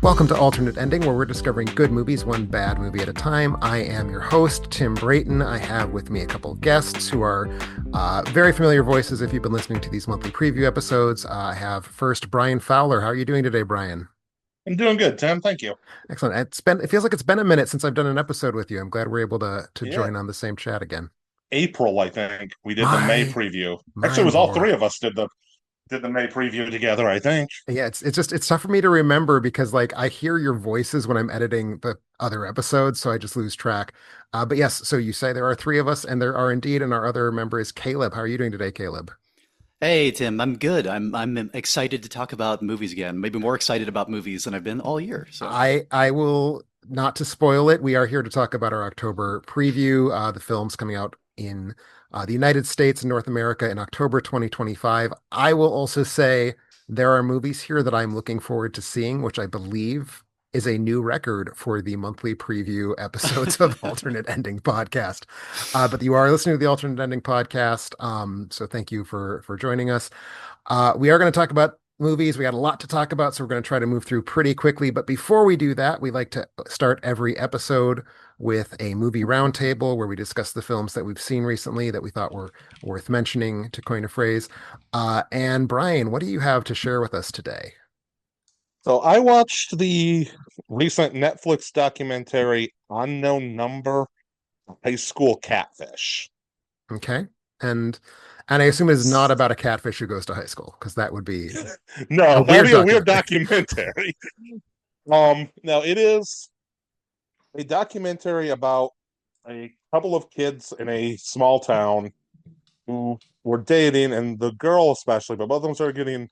Welcome to Alternate Ending, where we're discovering good movies, one bad movie at a time. I am your host, Tim Brayton. I have with me a couple of guests who are very familiar voices if you've been listening to these monthly preview episodes. I have first Brian Fowler. How are you doing today, Brian? I'm doing good, Tim. Thank you. Excellent. It feels like it's been a minute since I've done an episode with you. I'm glad we're able to Yeah, join on the same chat again. April, I think we did the May My preview. my Actually, it was all lord. three of us did the May preview together, I think. Yeah, it's tough for me to remember because like I hear your voices when I'm editing the other episodes, so I just lose track. But yes, so you say there are three of us, and there are indeed, and our other member is Caleb. How are you doing today, Caleb? Hey Tim, I'm good. I'm excited to talk about movies again. Maybe more excited about movies than I've been all year. So I will not to spoil it. We are here to talk about our October preview. The film's coming out in the United States and North America in October 2025. I will also say there are movies here that I'm looking forward to seeing, which I believe is a new record for the monthly preview episodes of Alternate Ending Podcast. But you are listening to the Alternate Ending Podcast, so thank you for joining us. We are going to talk about movies. We got a lot to talk about, so we're going to try to move through pretty quickly. But before we do that, we like to start every episode with a movie roundtable where we discuss the films that we've seen recently that we thought were worth mentioning, to coin a phrase. And Brian, what do you have to share with us today? So I watched the recent Netflix documentary Unknown Number, High School Catfish. Okay. And and I assume it is not about a catfish who goes to high school, because that would be a No, that would weird be a weird documentary. documentary. Now it is a documentary about a couple of kids in a small town who were dating, and the girl especially, but both of them started getting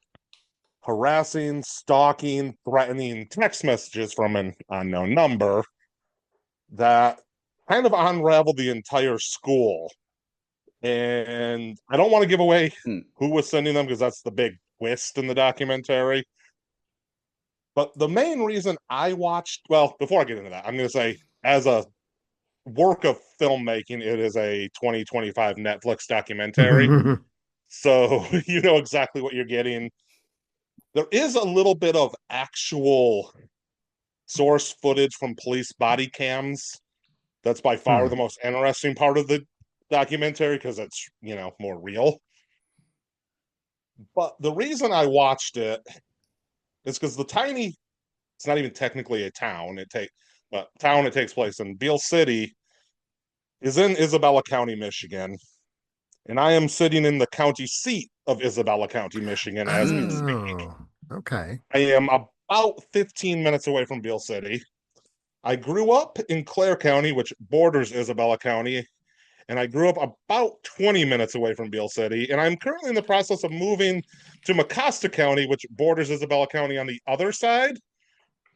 harassing, stalking, threatening text messages from an unknown number that kind of unraveled the entire school. And I don't want to give away hmm. who was sending them because that's the big twist in the documentary. But the main reason I watched, well, before I get into that, I'm going to say, as a work of filmmaking, it is a 2025 Netflix documentary. So you know exactly what you're getting. There is a little bit of actual source footage from police body cams. That's by far Hmm. the most interesting part of the documentary because it's, more real. But the reason I watched it is because it's not even technically a town. It takes place in Beale City is in Isabella County, Michigan. And I am sitting in the county seat of Isabella County, Michigan as we speak. Oh, okay. I am about 15 minutes away from Beale City. I grew up in Clare County, which borders Isabella County, and I grew up about 20 minutes away from Beale City. And I'm currently in the process of moving to Mecosta County, which borders Isabella County on the other side,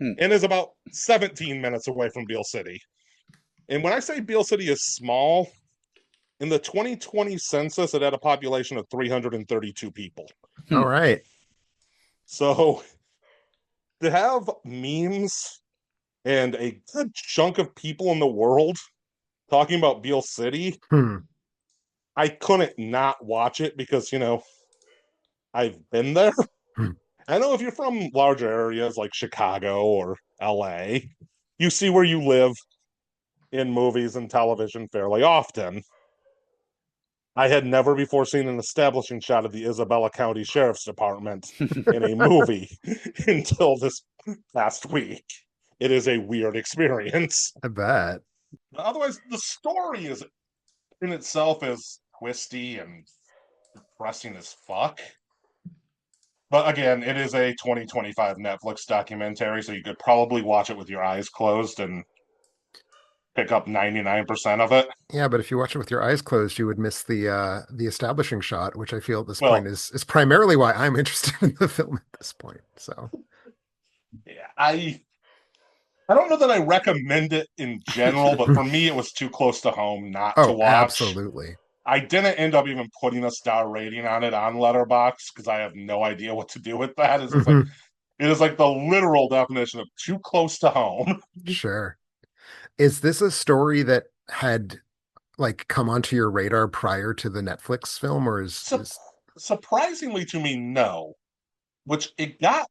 Hmm. and is about 17 minutes away from Beale City. And when I say Beale City is small, in the 2020 census, it had a population of 332 people. All Hmm. right. So to have memes and a good chunk of people in the world talking about Beale City, Hmm. I couldn't not watch it because, I've been there. Hmm. I know if you're from larger areas like Chicago or LA, you see where you live in movies and television fairly often. I had never before seen an establishing shot of the Isabella County Sheriff's Department in a movie until this past week. It is a weird experience. I bet. Otherwise, the story is in itself is twisty and depressing as fuck. But again, it is a 2025 Netflix documentary, so you could probably watch it with your eyes closed and pick up 99% of it. Yeah, but if you watch it with your eyes closed, you would miss the establishing shot, which I feel at this point Well, is primarily why I'm interested in the film at this point. So, yeah, I don't know that I recommend it in general, but for me, it was too close to home not to oh, watch. absolutely. I didn't end up even putting a star rating on it on Letterboxd because I have no idea what to do with that. Mhm. It is like the literal definition of too close to home. Sure. Is this a story that had like come onto your radar prior to the Netflix film, or is Surprisingly to me, no. Which it got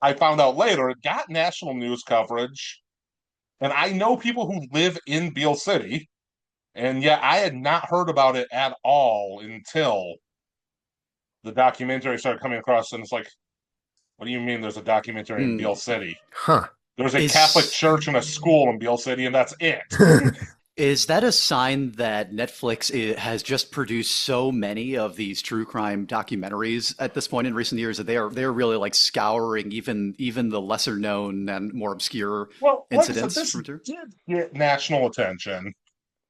I found out later it got national news coverage, and I know people who live in Beale City, and yet I had not heard about it at all until the documentary started coming across, and it's like, what do you mean there's a documentary in Beale Hmm. City? Huh. There's a Catholic Is church and a school in Beale City, and that's it. is that a sign that has just produced so many of these true crime documentaries at this point in recent years that they're really like scouring even the lesser known and more obscure Well, like I said, incidents this from true? did get national attention.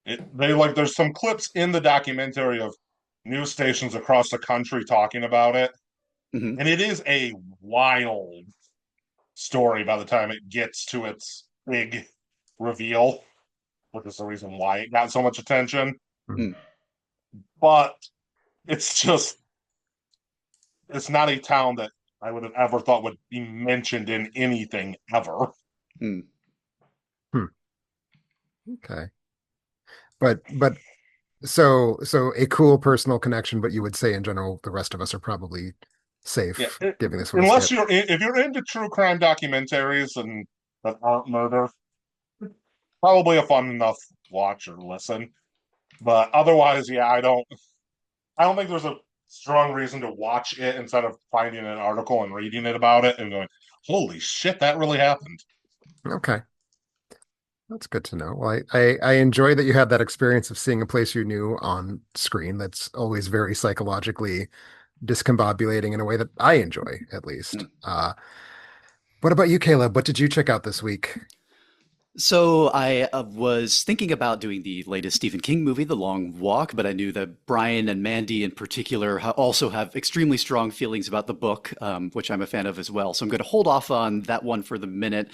They like there's some clips in the documentary of news stations across the country talking about it, Hmm. and it is a wild story by the time it gets to its big reveal, which is the reason why it got so much attention. But it's just it's not a town that I would have ever thought would be mentioned in anything ever. Hmm. Hmm. Okay. But so a cool personal connection, but you would say in general the rest of us are probably Yeah, safe giving this one a unless skip. if you're into true crime documentaries and that aren't murder, probably a fun enough watch or listen. But otherwise, yeah, I don't think there's a strong reason to watch it instead of finding an article and reading it about it and going, "Holy shit, that really happened." Okay. That's good to know. Well, I enjoy that you had that experience of seeing a place you knew on screen. That's always very psychologically discombobulating in a way that I enjoy, at least. What about you, Caleb? What did you check out this week? So I was thinking about doing the latest Stephen King movie, The Long Walk, but I knew that Brian and Mandy in particular also have extremely strong feelings about the book, which I'm a fan of as well. So I'm going to hold off on that one for the minute,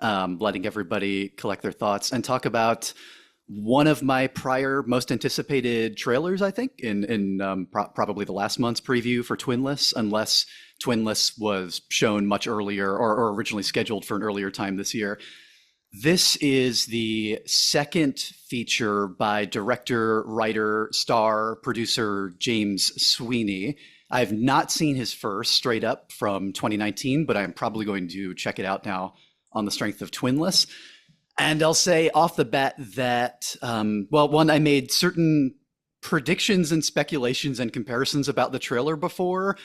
letting everybody collect their thoughts and talk about one of my prior most anticipated trailers, I think, in probably the last month's preview for Twinless, unless Twinless was shown much earlier or originally scheduled for an earlier time this year. This is the second feature by director, writer, star, producer James Sweeney. I've not seen his first straight up from 2019, but I'm probably going to check it out now on the strength of Twinless. And I'll say off the bat that, well, one, I made certain predictions and speculations and comparisons about the trailer before,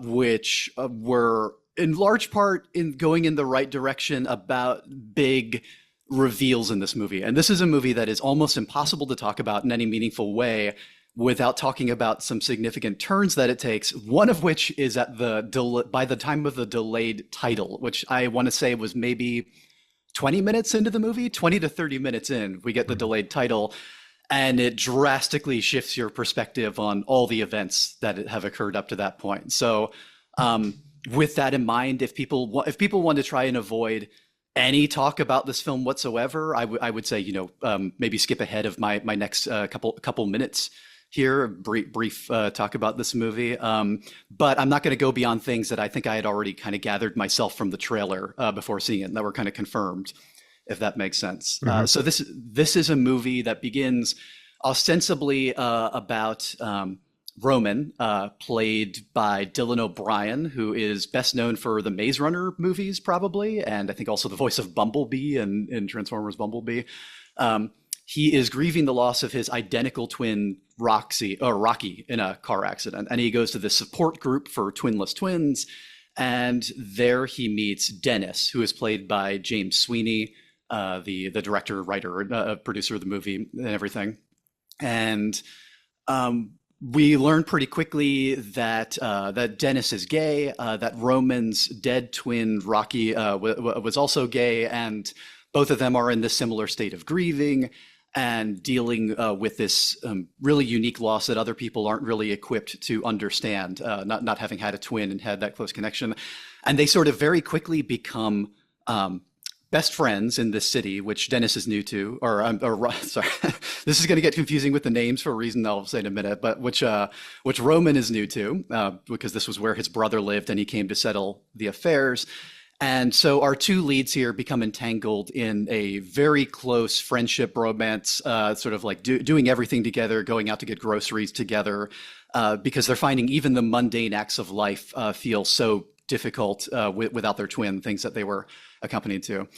which were in large part in going in the right direction about big reveals in this movie. And this is a movie that is almost impossible to talk about in any meaningful way without talking about some significant turns that it takes, one of which is at by the time of the delayed title, which I want to say was maybe 20 minutes into the movie, 20 to 30 minutes in, we get the delayed title, and it drastically shifts your perspective on all the events that have occurred up to that point. So, with that in mind, if people want to try and avoid any talk about this film whatsoever, I would say, maybe skip ahead of my next couple minutes here, brief talk about this movie. But I'm not going to go beyond things that I think I had already kind of gathered myself from the trailer before seeing it, and that were kind of confirmed, if that makes sense. So this is a movie that begins ostensibly about Roman, played by Dylan O'Brien, who is best known for the Maze Runner movies, probably, and I think also the voice of Bumblebee in Transformers Bumblebee. He is grieving the loss of his identical twin, Rocky, in a car accident, and he goes to this support group for twinless twins, and there he meets Dennis, who is played by James Sweeney, the director, writer, producer of the movie, and everything. And we learn pretty quickly that Dennis is gay, that Roman's dead twin Rocky was also gay, and both of them are in this similar state of grieving and dealing with this really unique loss that other people aren't really equipped to understand, not having had a twin and had that close connection. And they sort of very quickly become best friends in this city, which Dennis is new to, or sorry, this is going to get confusing with the names for a reason I'll say in a minute, but which Roman is new to, because this was where his brother lived and he came to settle the affairs. And so our two leads here become entangled in a very close friendship romance, sort of like doing everything together, going out to get groceries together, because they're finding even the mundane acts of life feel so difficult without their twin, things that they were accompanied to.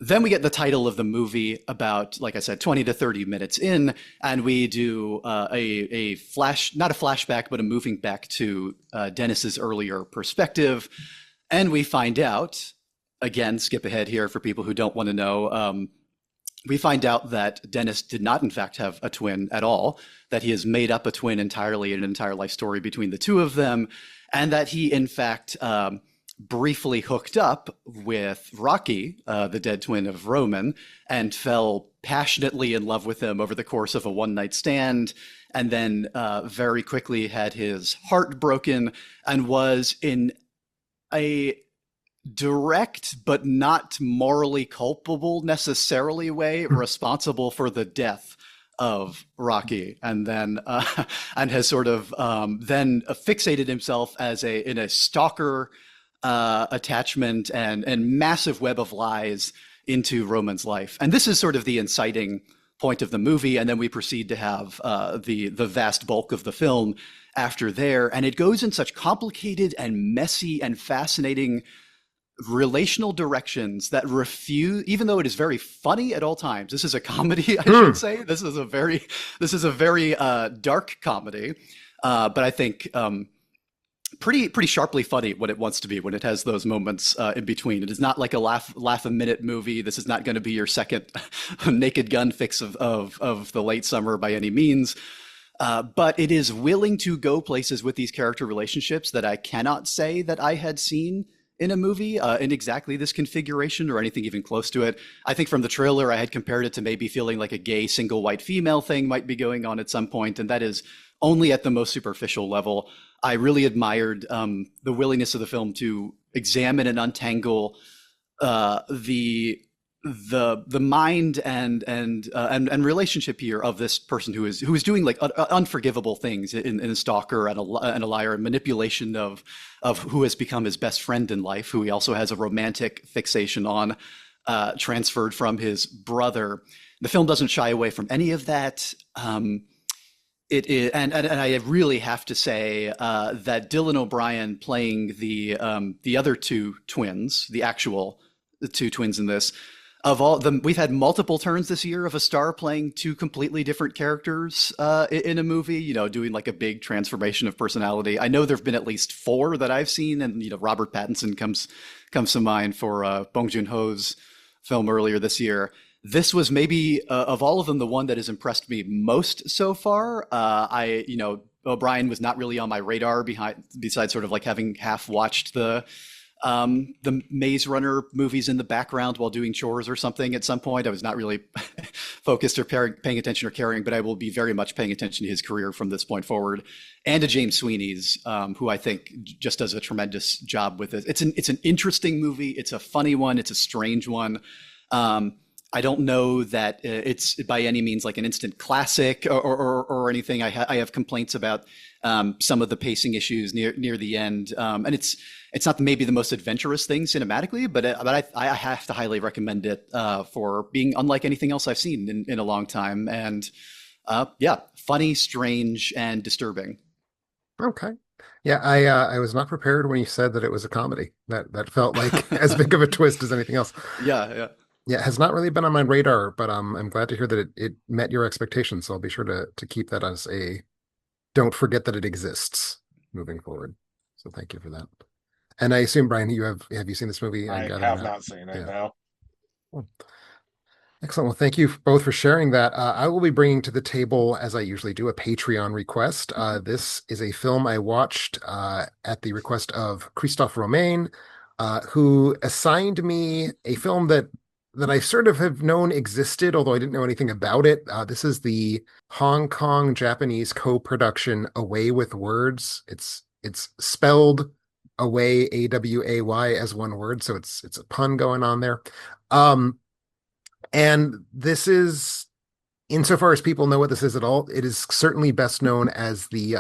Then we get the title of the movie about, like I said, 20 to 30 minutes in, and we do a flash, not a flashback, but a moving back to Dennis's earlier perspective. And we find out, again, skip ahead here for people who don't want to know, we find out that Dennis did not, in fact, have a twin at all, that he has made up a twin entirely in an entire life story between the two of them, and that he, in fact, briefly hooked up with Rocky, the dead twin of Roman, and fell passionately in love with him over the course of a one-night stand, and then very quickly had his heart broken and was in a direct but not morally culpable necessarily way responsible for the death of Rocky, and then and has sort of then fixated himself as in a stalker attachment and massive web of lies into Roman's life. And this is sort of the inciting point of the movie, and then we proceed to have the vast bulk of the film after there, and it goes in such complicated and messy and fascinating relational directions that refuse, even though it is very funny at all times. This is a comedy, I should say. This is a very dark comedy, but I think pretty sharply funny when it wants to be, when it has those moments in between. It is not like a laugh a minute movie. This is not going to be your second Naked Gun fix of the late summer by any means. But it is willing to go places with these character relationships that I cannot say that I had seen in a movie in exactly this configuration or anything even close to it. I think from the trailer, I had compared it to maybe feeling like a gay single white female thing might be going on at some point, and that is only at the most superficial level. I really admired the willingness of the film to examine and untangle the mind and relationship here of this person who is doing like unforgivable things in a stalker and a liar, and manipulation of who has become his best friend in life, who he also has a romantic fixation on, transferred from his brother. The film doesn't shy away from any of that. It is, and I really have to say that Dylan O'Brien playing the other two twins, the two twins in this. Of all them, we've had multiple turns this year of a star playing two completely different characters in a movie, doing like a big transformation of personality. I know there've been at least 4 that I've seen, and Robert Pattinson comes to mind for Bong Joon-ho's film earlier this year. This was maybe of all of them the one that has impressed me most so far. O'Brien was not really on my radar besides sort of like having half watched the Maze Runner movies in the background while doing chores or something at some point. I was not really focused or paying attention or caring, but I will be very much paying attention to his career from this point forward, and to James Sweeney's, who I think just does a tremendous job with it. It's an interesting movie. It's a funny one. It's a strange one. I don't know that it's by any means like an instant classic or anything. I have complaints about some of the pacing issues near the end, and it's not maybe the most adventurous thing cinematically, but I have to highly recommend it for being unlike anything else I've seen in a long time, and funny, strange, and disturbing. Okay. Yeah, I was not prepared when you said that it was a comedy. That felt like as big of a twist as anything else. Yeah. Yeah, it has not really been on my radar, but I'm glad to hear that it met your expectations. So I'll be sure to keep that as don't forget that it exists moving forward. So thank you for that. And I assume, Brian, have you seen this movie? I have not seen it, no. Cool. Excellent. Well, thank you both for sharing that. I will be bringing to the table, as I usually do, a Patreon request. This is a film I watched at the request of Christophe Romain, who assigned me a film that I sort of have known existed, although I didn't know anything about it. This is the Hong Kong Japanese co-production Away with Words. It's spelled away, AWAY, as one word, so it's a pun going on there. And this is, insofar as people know what this is at all, it is certainly best known as the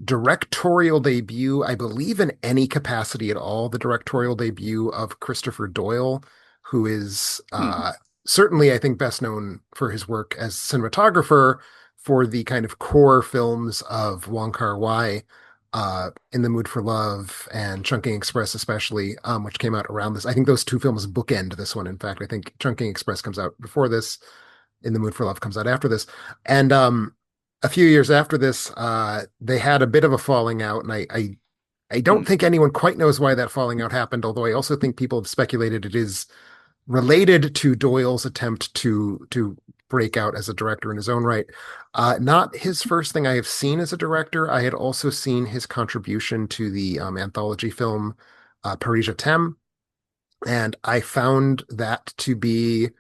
directorial debut, I believe in any capacity at all, the directorial debut of Christopher Doyle, who is certainly, I think, best known for his work as cinematographer for the kind of core films of Wong Kar-wai. In the Mood for Love and Chungking Express, especially, which came out around this. I think those two films bookend this one. In fact, I think Chungking Express comes out before this. In the Mood for Love comes out after this. And a few years after this, they had a bit of a falling out, and I don't Mm. think anyone quite knows why that falling out happened, although I also think people have speculated it is related to Doyle's attempt to break out as a director in his own right. Not his first thing I have seen as a director. I had also seen his contribution to the anthology film Paris Je t'aime, and I found that to be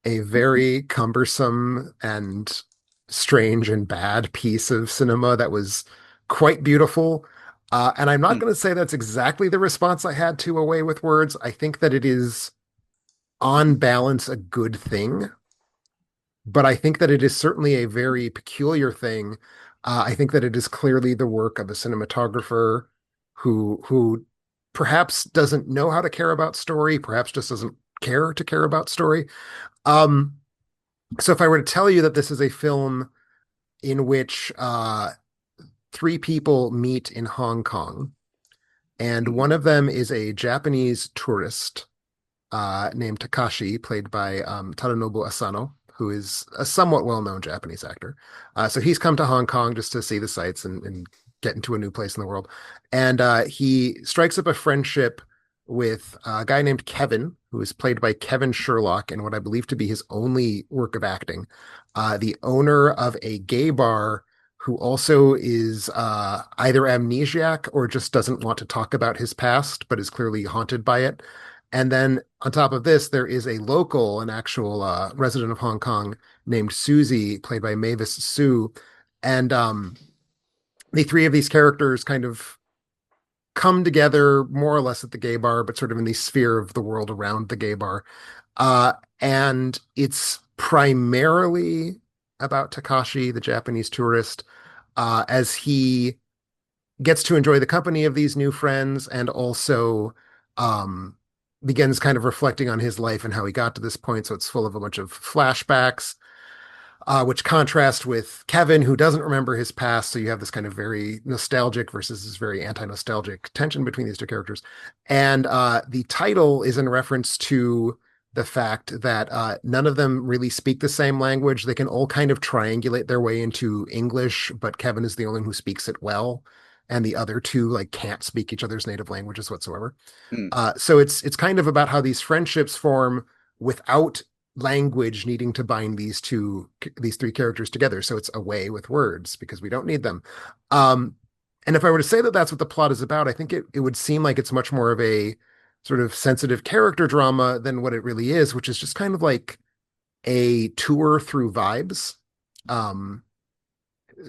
a very cumbersome and strange and bad piece of cinema that was quite beautiful. And I'm not Mm. going to say that's exactly the response I had to Away with Words. I think that it is, on balance, a good thing, but I think that it is certainly a very peculiar thing. I think that it is clearly the work of a cinematographer who perhaps doesn't know how to care about story, perhaps just doesn't care to care about story. Um, so if I were to tell you that this is a film in which three people meet in Hong Kong, and Mm. one of them is a Japanese tourist named Takashi, played by Tadanobu Asano, who is a somewhat well-known Japanese actor. So he's come to Hong Kong just to see the sights and get into a new place in the world. And he strikes up a friendship with a guy named Kevin, who is played by Kevin Sherlock in what I believe to be his only work of acting, the owner of a gay bar who also is either amnesiac or just doesn't want to talk about his past, but is clearly haunted by it. And then on top of this, there is a local, an actual resident of Hong Kong named Susie, played by Mavis Su. And the three of these characters kind of come together more or less at the gay bar, but sort of in the sphere of the world around the gay bar. Uh, and it's primarily about Takashi, the Japanese tourist, as he gets to enjoy the company of these new friends and also um, begins kind of reflecting on his life and how he got to this point. So it's full of a bunch of flashbacks, which contrast with Kevin, who doesn't remember his past. So you have this kind of very nostalgic versus this very anti-nostalgic tension between these two characters. And the title is in reference to the fact that none of them really speak the same language. They can all kind of triangulate their way into English, but Kevin is the only one who speaks it well. And the other two like can't speak each other's native languages whatsoever. Mm. So it's kind of about how these friendships form without language needing to bind these three characters together. So it's Away with Words because we don't need them. Um, and if I were to say that that's what the plot is about, I think it would seem like it's much more of a sort of sensitive character drama than what it really is, which is just kind of like a tour through vibes. Um,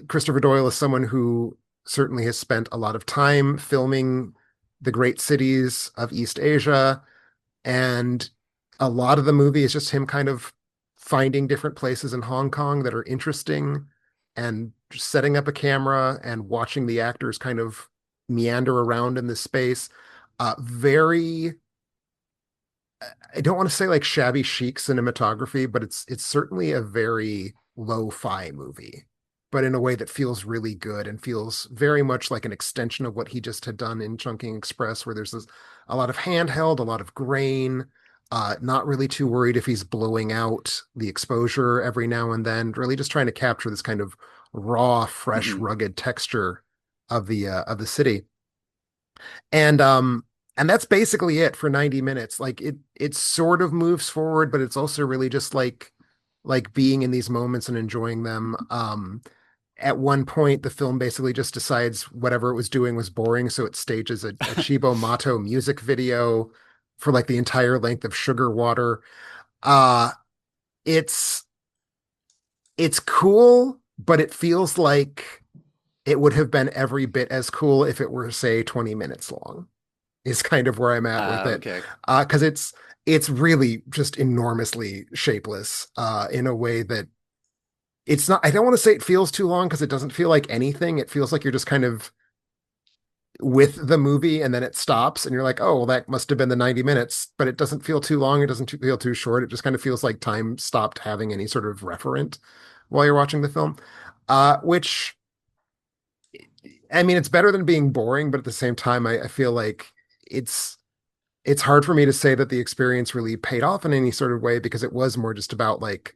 Christopher Doyle is someone who certainly has spent a lot of time filming the great cities of East Asia, and a lot of the movie is just him kind of finding different places in Hong Kong that are interesting and just setting up a camera and watching the actors kind of meander around in this space. Very, I don't want to say like shabby chic cinematography, but it's certainly a very lo-fi movie, but in a way that feels really good and feels very much like an extension of what he just had done in Chungking Express, where there's a lot of handheld, a lot of grain, not really too worried if he's blowing out the exposure every now and then, really just trying to capture this kind of raw, fresh, Mhm. rugged texture of the city. And and that's basically it for 90 minutes. Like it sort of moves forward, but it's also really just like being in these moments and enjoying them. At one point, the film basically just decides whatever it was doing was boring, so it stages a Chibo Mato music video for like the entire length of Sugar Water. Uh, it's it's cool, but it feels like it would have been every bit as cool if it were, say, 20 minutes long, is kind of where I'm at with it. Okay. Because it's really just enormously shapeless in a way that it's not, I don't want to say it feels too long because it doesn't feel like anything. It feels like you're just kind of with the movie and then it stops and you're like, oh, well, that must have been the 90 minutes, but it doesn't feel too long. It doesn't feel too short. It just kind of feels like time stopped having any sort of referent while you're watching the film, which I mean, it's better than being boring, but at the same time, I feel like it's it's hard for me to say that the experience really paid off in any sort of way because it was more just about like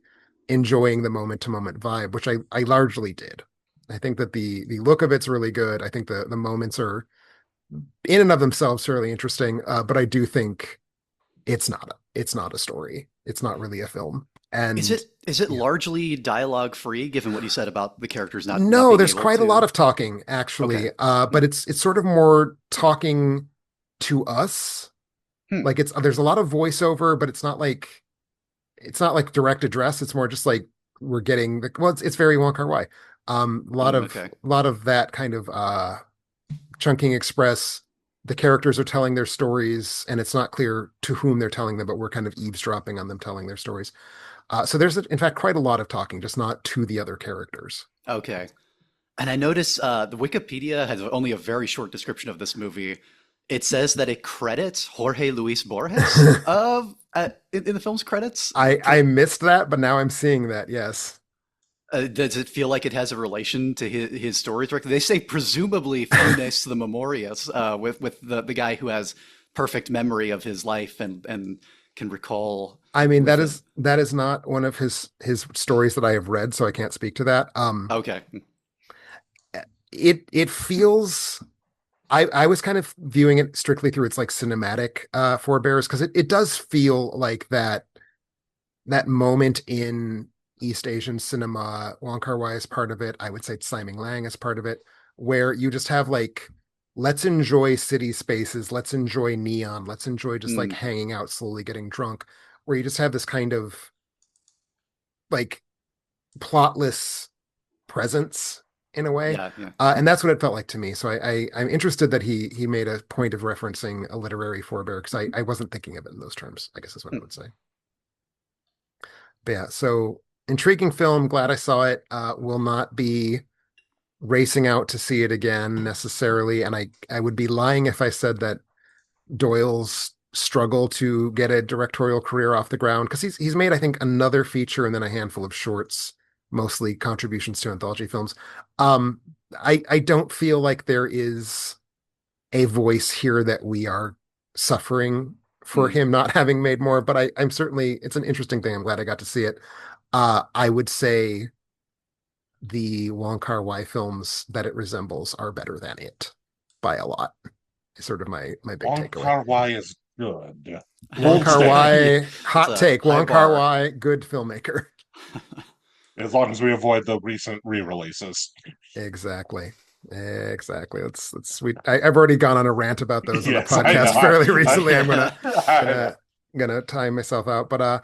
enjoying the moment to moment vibe, which I largely did. I think that the look of it's really good. I think the moments are in and of themselves fairly interesting, but I do think it's not a story. It's not really a film. And Is it yeah. largely dialogue free, given what you said about the characters not No, being there's able quite a lot to? of talking Okay. actually. But it's sort of more talking to us. Hmm. Like it's there's a lot of voiceover, but it's not like direct address. It's more just like we're getting the well, it's very Wong Kar-wai. Okay. A lot of that kind of Chungking Express. The characters are telling their stories, and it's not clear to whom they're telling them, but we're kind of eavesdropping on them telling their stories. So there's in fact quite a lot of talking, just not to the other characters. Okay. And I notice the Wikipedia has only a very short description of this movie. It says that it credits Jorge Luis Borges of in the film's credits. I missed that, but now I'm seeing that. Yes. Does it feel like it has a relation to his stories directly? They say presumably Funes to the Memorias, with the guy who has perfect memory of his life and can recall I mean, with it. that is not one of his stories that I have read, so I can't speak to that. Okay. It feels I was kind of viewing it strictly through its like cinematic forebears because it does feel like that moment in East Asian cinema. Wong Kar-wai is part of it. I would say Tsai Ming-liang is part of it, where you just have like, let's enjoy city spaces, let's enjoy neon, let's enjoy just like Mm, hanging out, slowly getting drunk, where you just have this kind of like plotless presence in a way. yeah, yeah. And that's what it felt like to me. So I'm interested that he made a point of referencing a literary forebear because I wasn't thinking of it in those terms, I guess is what I Mm. would say. But yeah, so intriguing film. Glad I saw it. Will not be racing out to see it again necessarily, and I would be lying if I said that Doyle's struggle to get a directorial career off the ground because he's made I think another feature and then a handful of shorts, mostly contributions to anthology films. Um, I don't feel like there is a voice here that we are suffering for Mm. him not having made more, but I'm certainly it's an interesting thing. I'm glad I got to see it. I would say the Wong Kar-wai films that it resembles are better than it by a lot. Is sort of my big Wong takeaway. Kar-wai is good. Wong Gold standard. Kar-wai, It's hot a take. high Wong bar. Kar-wai, good filmmaker. As long as we avoid the recent re-releases. Exactly. Exactly. Let's we I've already gone on a rant about those on the Yes, I know. podcast fairly recently. I'm Yeah. I know. gonna gonna time myself out. But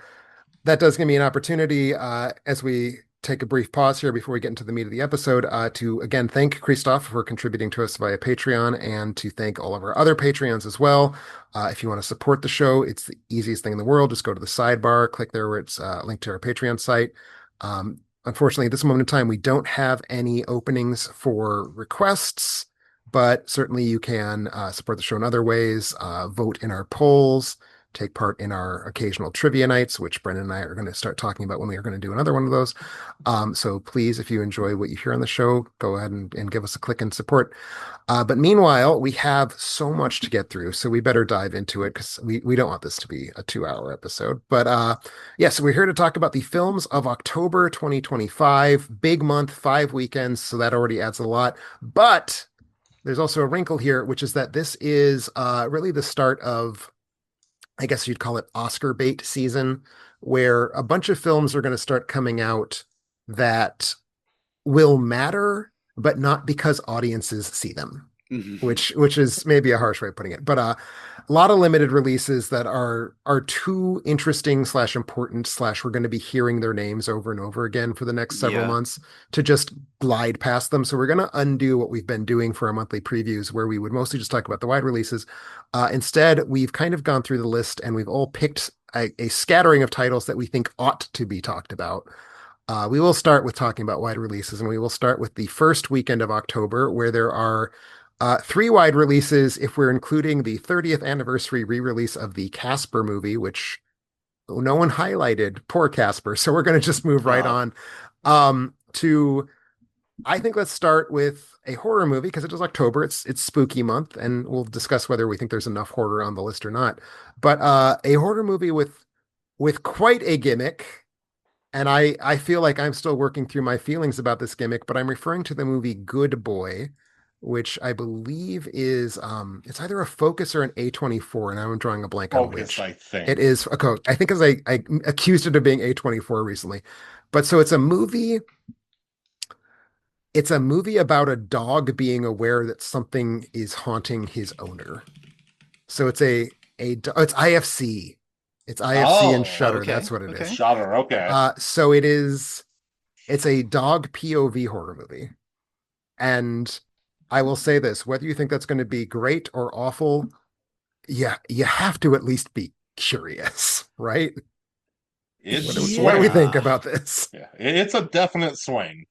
that does give me an opportunity as we take a brief pause here before we get into the meat of the episode to again thank Christoph for contributing to us via Patreon and to thank all of our other Patreons as well. If you want to support the show, it's the easiest thing in the world. Just go to the sidebar, click there where it's linked to our Patreon site. Unfortunately, at this moment in time, we don't have any openings for requests, but certainly you can support the show in other ways, vote in our polls, take part in our occasional trivia nights, which Brendan and I are going to start talking about when we are going to do another one of those. So please, if you enjoy what you hear on the show, go ahead and give us a click and support. But meanwhile, we have so much to get through, so we better dive into it because we don't want this to be a 2 hour episode. But yeah, so we're here to talk about the films of October 2025. Big month, 5 weekends, so that already adds a lot. But there's also a wrinkle here, which is that this is really the start of, I guess you'd call it Oscar bait season, where a bunch of films are going to start coming out that will matter, but not because audiences see them, Mhm. which is maybe a harsh way of putting it. But a lot of limited releases that are too interesting slash important slash we're going to be hearing their names over and over again for the next several Yeah. months to just glide past them. So we're going to undo what we've been doing for our monthly previews, where we would mostly just talk about the wide releases. Instead, we've kind of gone through the list and we've all picked a scattering of titles that we think ought to be talked about. We will start with talking about wide releases, and we will start with the first weekend of October, where there are three wide releases if we're including the 30th anniversary re-release of the Casper movie, which no one highlighted. Poor Casper. So we're going to just move right Oh, on to I think let's start with a horror movie because it is October. It's spooky month, and we'll discuss whether we think there's enough horror on the list or not. But a horror movie with quite a gimmick, and I feel like I'm still working through my feelings about this gimmick, but I'm referring to the movie Good Boy, which I believe is it's either a Focus or an A24, and I'm drawing a blank on Focus, which. I think. It is a code. I think as I accused it of being A24 recently. But so it's a movie about a dog being aware that something is haunting his owner. So it's IFC. It's IFC and Oh, Oh, Shudder. okay. That's what it is. Okay. Shudder. Okay. So it's a dog POV horror movie. And I will say this, whether you think that's going to be great or awful, yeah, you have to at least be curious, right? It's What a do, swing. what do we think Yeah. about this? Yeah, it's a definite swing.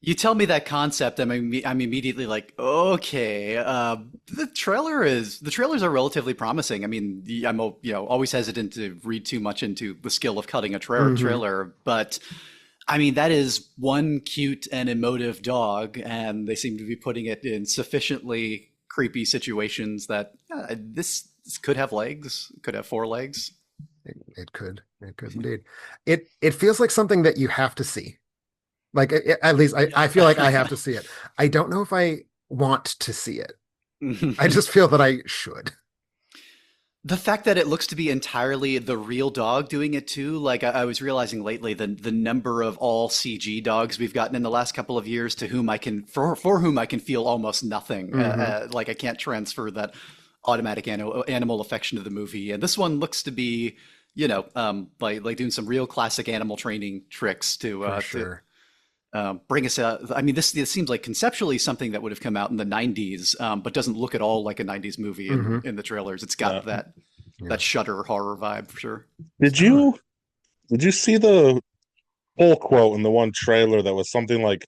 You tell me that concept, I'm immediately like, okay. The trailers are relatively promising. I mean, I'm always hesitant to read too much into the skill of cutting a Mhm. trailer, but I mean that is one cute and emotive dog, and they seem to be putting it in sufficiently creepy situations that this could have legs, could have four legs. It could indeed. It feels like something that you have to see. Like at least I feel like I have to see it. I don't know if I want to see it. I just feel that I should. The fact that it looks to be entirely the real dog doing it too, like I was realizing lately the number of all CG dogs we've gotten in the last couple of years to whom I can for whom I can feel almost nothing. Like I can't transfer that automatic animal affection to the movie. And this one looks to be, like doing some real classic animal training tricks For to sure. bring us out. I mean, this seems like conceptually something that would have come out in the 90s, but doesn't look at all like a 90s movie Hmm. in the trailers. It's Yeah. got that Yeah. Shudder horror vibe for sure. Did you see the full quote in the one trailer that was something like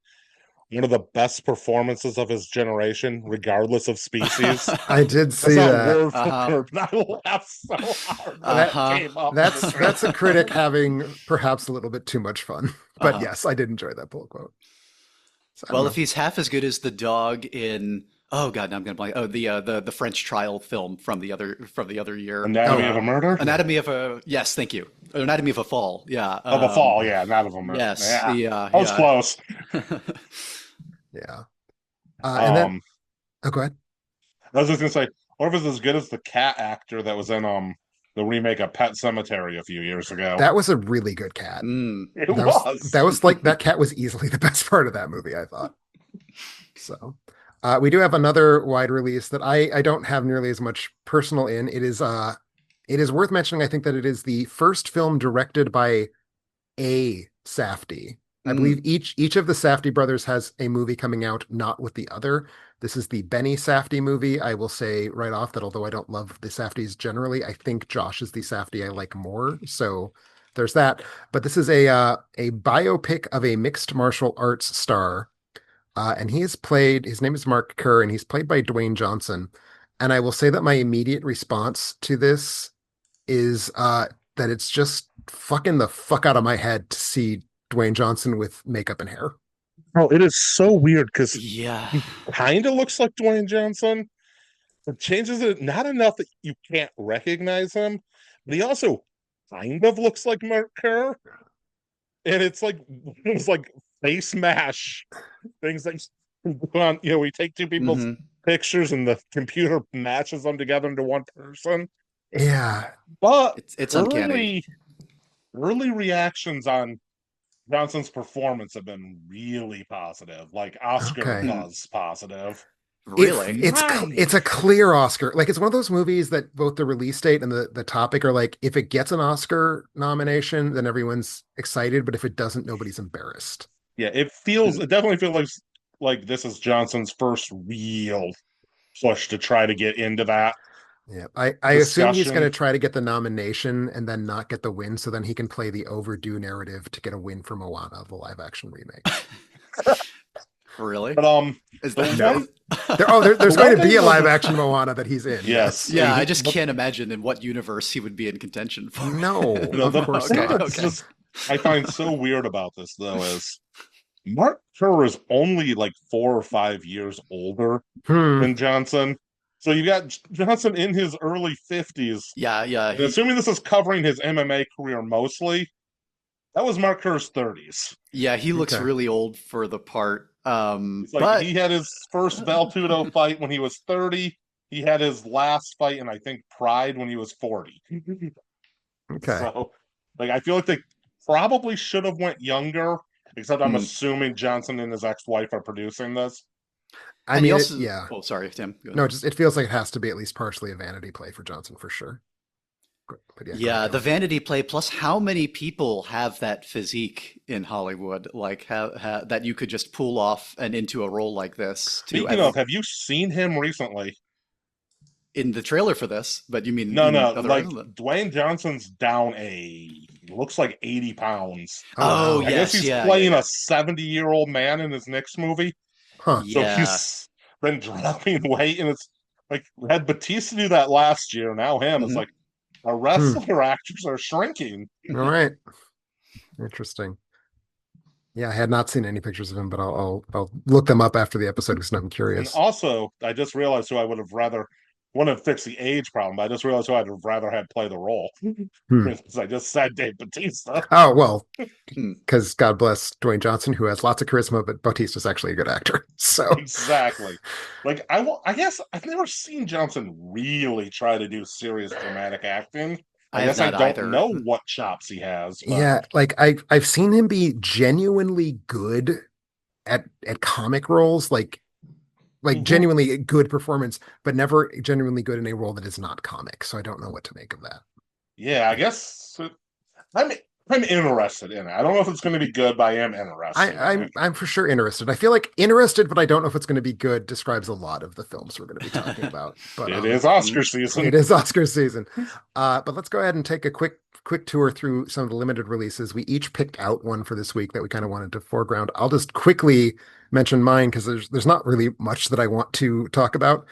one of the best performances of his generation, regardless of species? I did That's see not that. word for Uh-huh. word, but I laughed so hard when That that came up. that's a critic having perhaps a little bit too much fun. But Uh-huh. yes, I did enjoy that pull quote. So I don't Well, know. if he's half as good as the dog in oh god, now I'm gonna blank. Oh, the French trial film from the other year. Anatomy of a Murder? Anatomy of a yes, thank you. Anatomy of a Fall. Yeah. Of a Fall, yeah, not of a murder. Yes. Yeah. Yeah. I was close. Yeah. And then Um, oh, go ahead. I was just gonna say, what if it's as good as the cat actor that was in the remake of Pet Cemetery a few years ago? That was a really good cat. Mm. It That was. that was like that cat was easily the best part of that movie, I thought. So we do have another wide release that I don't have nearly as much personal in. It is worth mentioning, I think, that it is the first film directed by a Safdie. I Mm. believe each of the Safdie brothers has a movie coming out, not with the other. This is the Benny Safdie movie. I will say right off that although I don't love the Safdies generally, I think Josh is the Safdie I like more. So there's that. But this is a biopic of a mixed martial arts star, and he is played. His name is Mark Kerr, and he's played by Dwayne Johnson. And I will say that my immediate response to this is that it's just fucking the fuck out of my head to see Dwayne Johnson with makeup and hair. Oh, it is so weird because Yeah. he kind of looks like Dwayne Johnson. It changes it not enough that you can't recognize him, but he also kind of looks like Mark Kerr. And it's like face mash things like on, we take two people's hmm pictures and the computer matches them together into one person. Yeah. But It's uncanny. early reactions on Johnson's performance have been really positive, like Oscar Okay. buzz positive. Really? It's a clear Oscar. Like it's one of those movies that both the release date and the topic are like, if it gets an Oscar nomination, then everyone's excited, but if it doesn't, nobody's embarrassed. Yeah, it definitely feels like this is Johnson's first real push to try to get into that. Yeah. I assume he's going to Discussion. try to get the nomination and then not get the win, so then he can play the overdue narrative to get a win for Moana, the live action remake. Really? But Is the that No. one- There's The going one to be a thing live was- action Moana that he's in. Yes. Yeah, I He- just but- can't imagine in what universe he would be in contention for. No, the of course okay, thing not. that's okay. just I find so weird about this though is Mark Kerr is only like 4 or 5 years older Hmm. than Johnson. So you got Johnson in his early 50s. Yeah, yeah. And assuming this is covering his MMA career mostly, that was Mark Kerr's 30s. He looks Okay. really old for the part. It's like But he had his first Valtudo fight when he was 30. He had his last fight in, I think, Pride when he was 40. Okay. So, like, I feel like they probably should have went younger, except I'm Hmm. assuming Johnson and his ex-wife are producing this. I and he mean, also, yeah. oh, sorry, Tim. Go ahead. No, it feels like it has to be at least partially a vanity play for Johnson for sure. But yeah, go Yeah, ahead, the Dylan. vanity play, plus how many people have that physique in Hollywood, like that you could just pull off and into a role like this to Speaking of, have you seen him recently? in the trailer for this, but you mean No, in no, otherwise? like Dwayne Johnson's down looks like 80 pounds. Oh, Wow. I guess yes, he's yeah, playing yeah, a 70-year-old man in his next movie. Huh. So yeah. he's been dropping weight, and it's like we had Batista do that last year. Now him, it's Mhm. like our Hmm. wrestler actors are shrinking. All right. Interesting. Yeah, I had not seen any pictures of him, but I'll look them up after the episode because I'm And curious. also, I just realized who I would have rather want to fix the age problem, but I just realized who I'd have rather had play the role. Hmm. Because I just said Dave Batista. Oh, well, Hmm. because God bless Dwayne Johnson, who has lots of charisma, but Bautista's actually a good actor. So, Exactly. Like I guess I've never seen Johnson really try to do serious dramatic acting. I I have guess I not don't either. know what chops he has, but yeah, like I've seen him be genuinely good at comic roles, like Mhm. genuinely good performance, but never genuinely good in a role that is not comic. So I don't know what to make of that. Yeah, I guess I'm I'm interested in it. I don't know if it's going to be good, but I am interested in it. I'm for sure interested. I feel like interested, but I don't know if it's going to be good describes a lot of the films we're going to be talking about. But It is Oscar Mhm. season. it is Oscar season. But let's go ahead and take a quick tour through some of the limited releases. We each picked out one for this week that we kind of wanted to foreground. I'll just quickly mention mine because there's not really much that I want to talk about.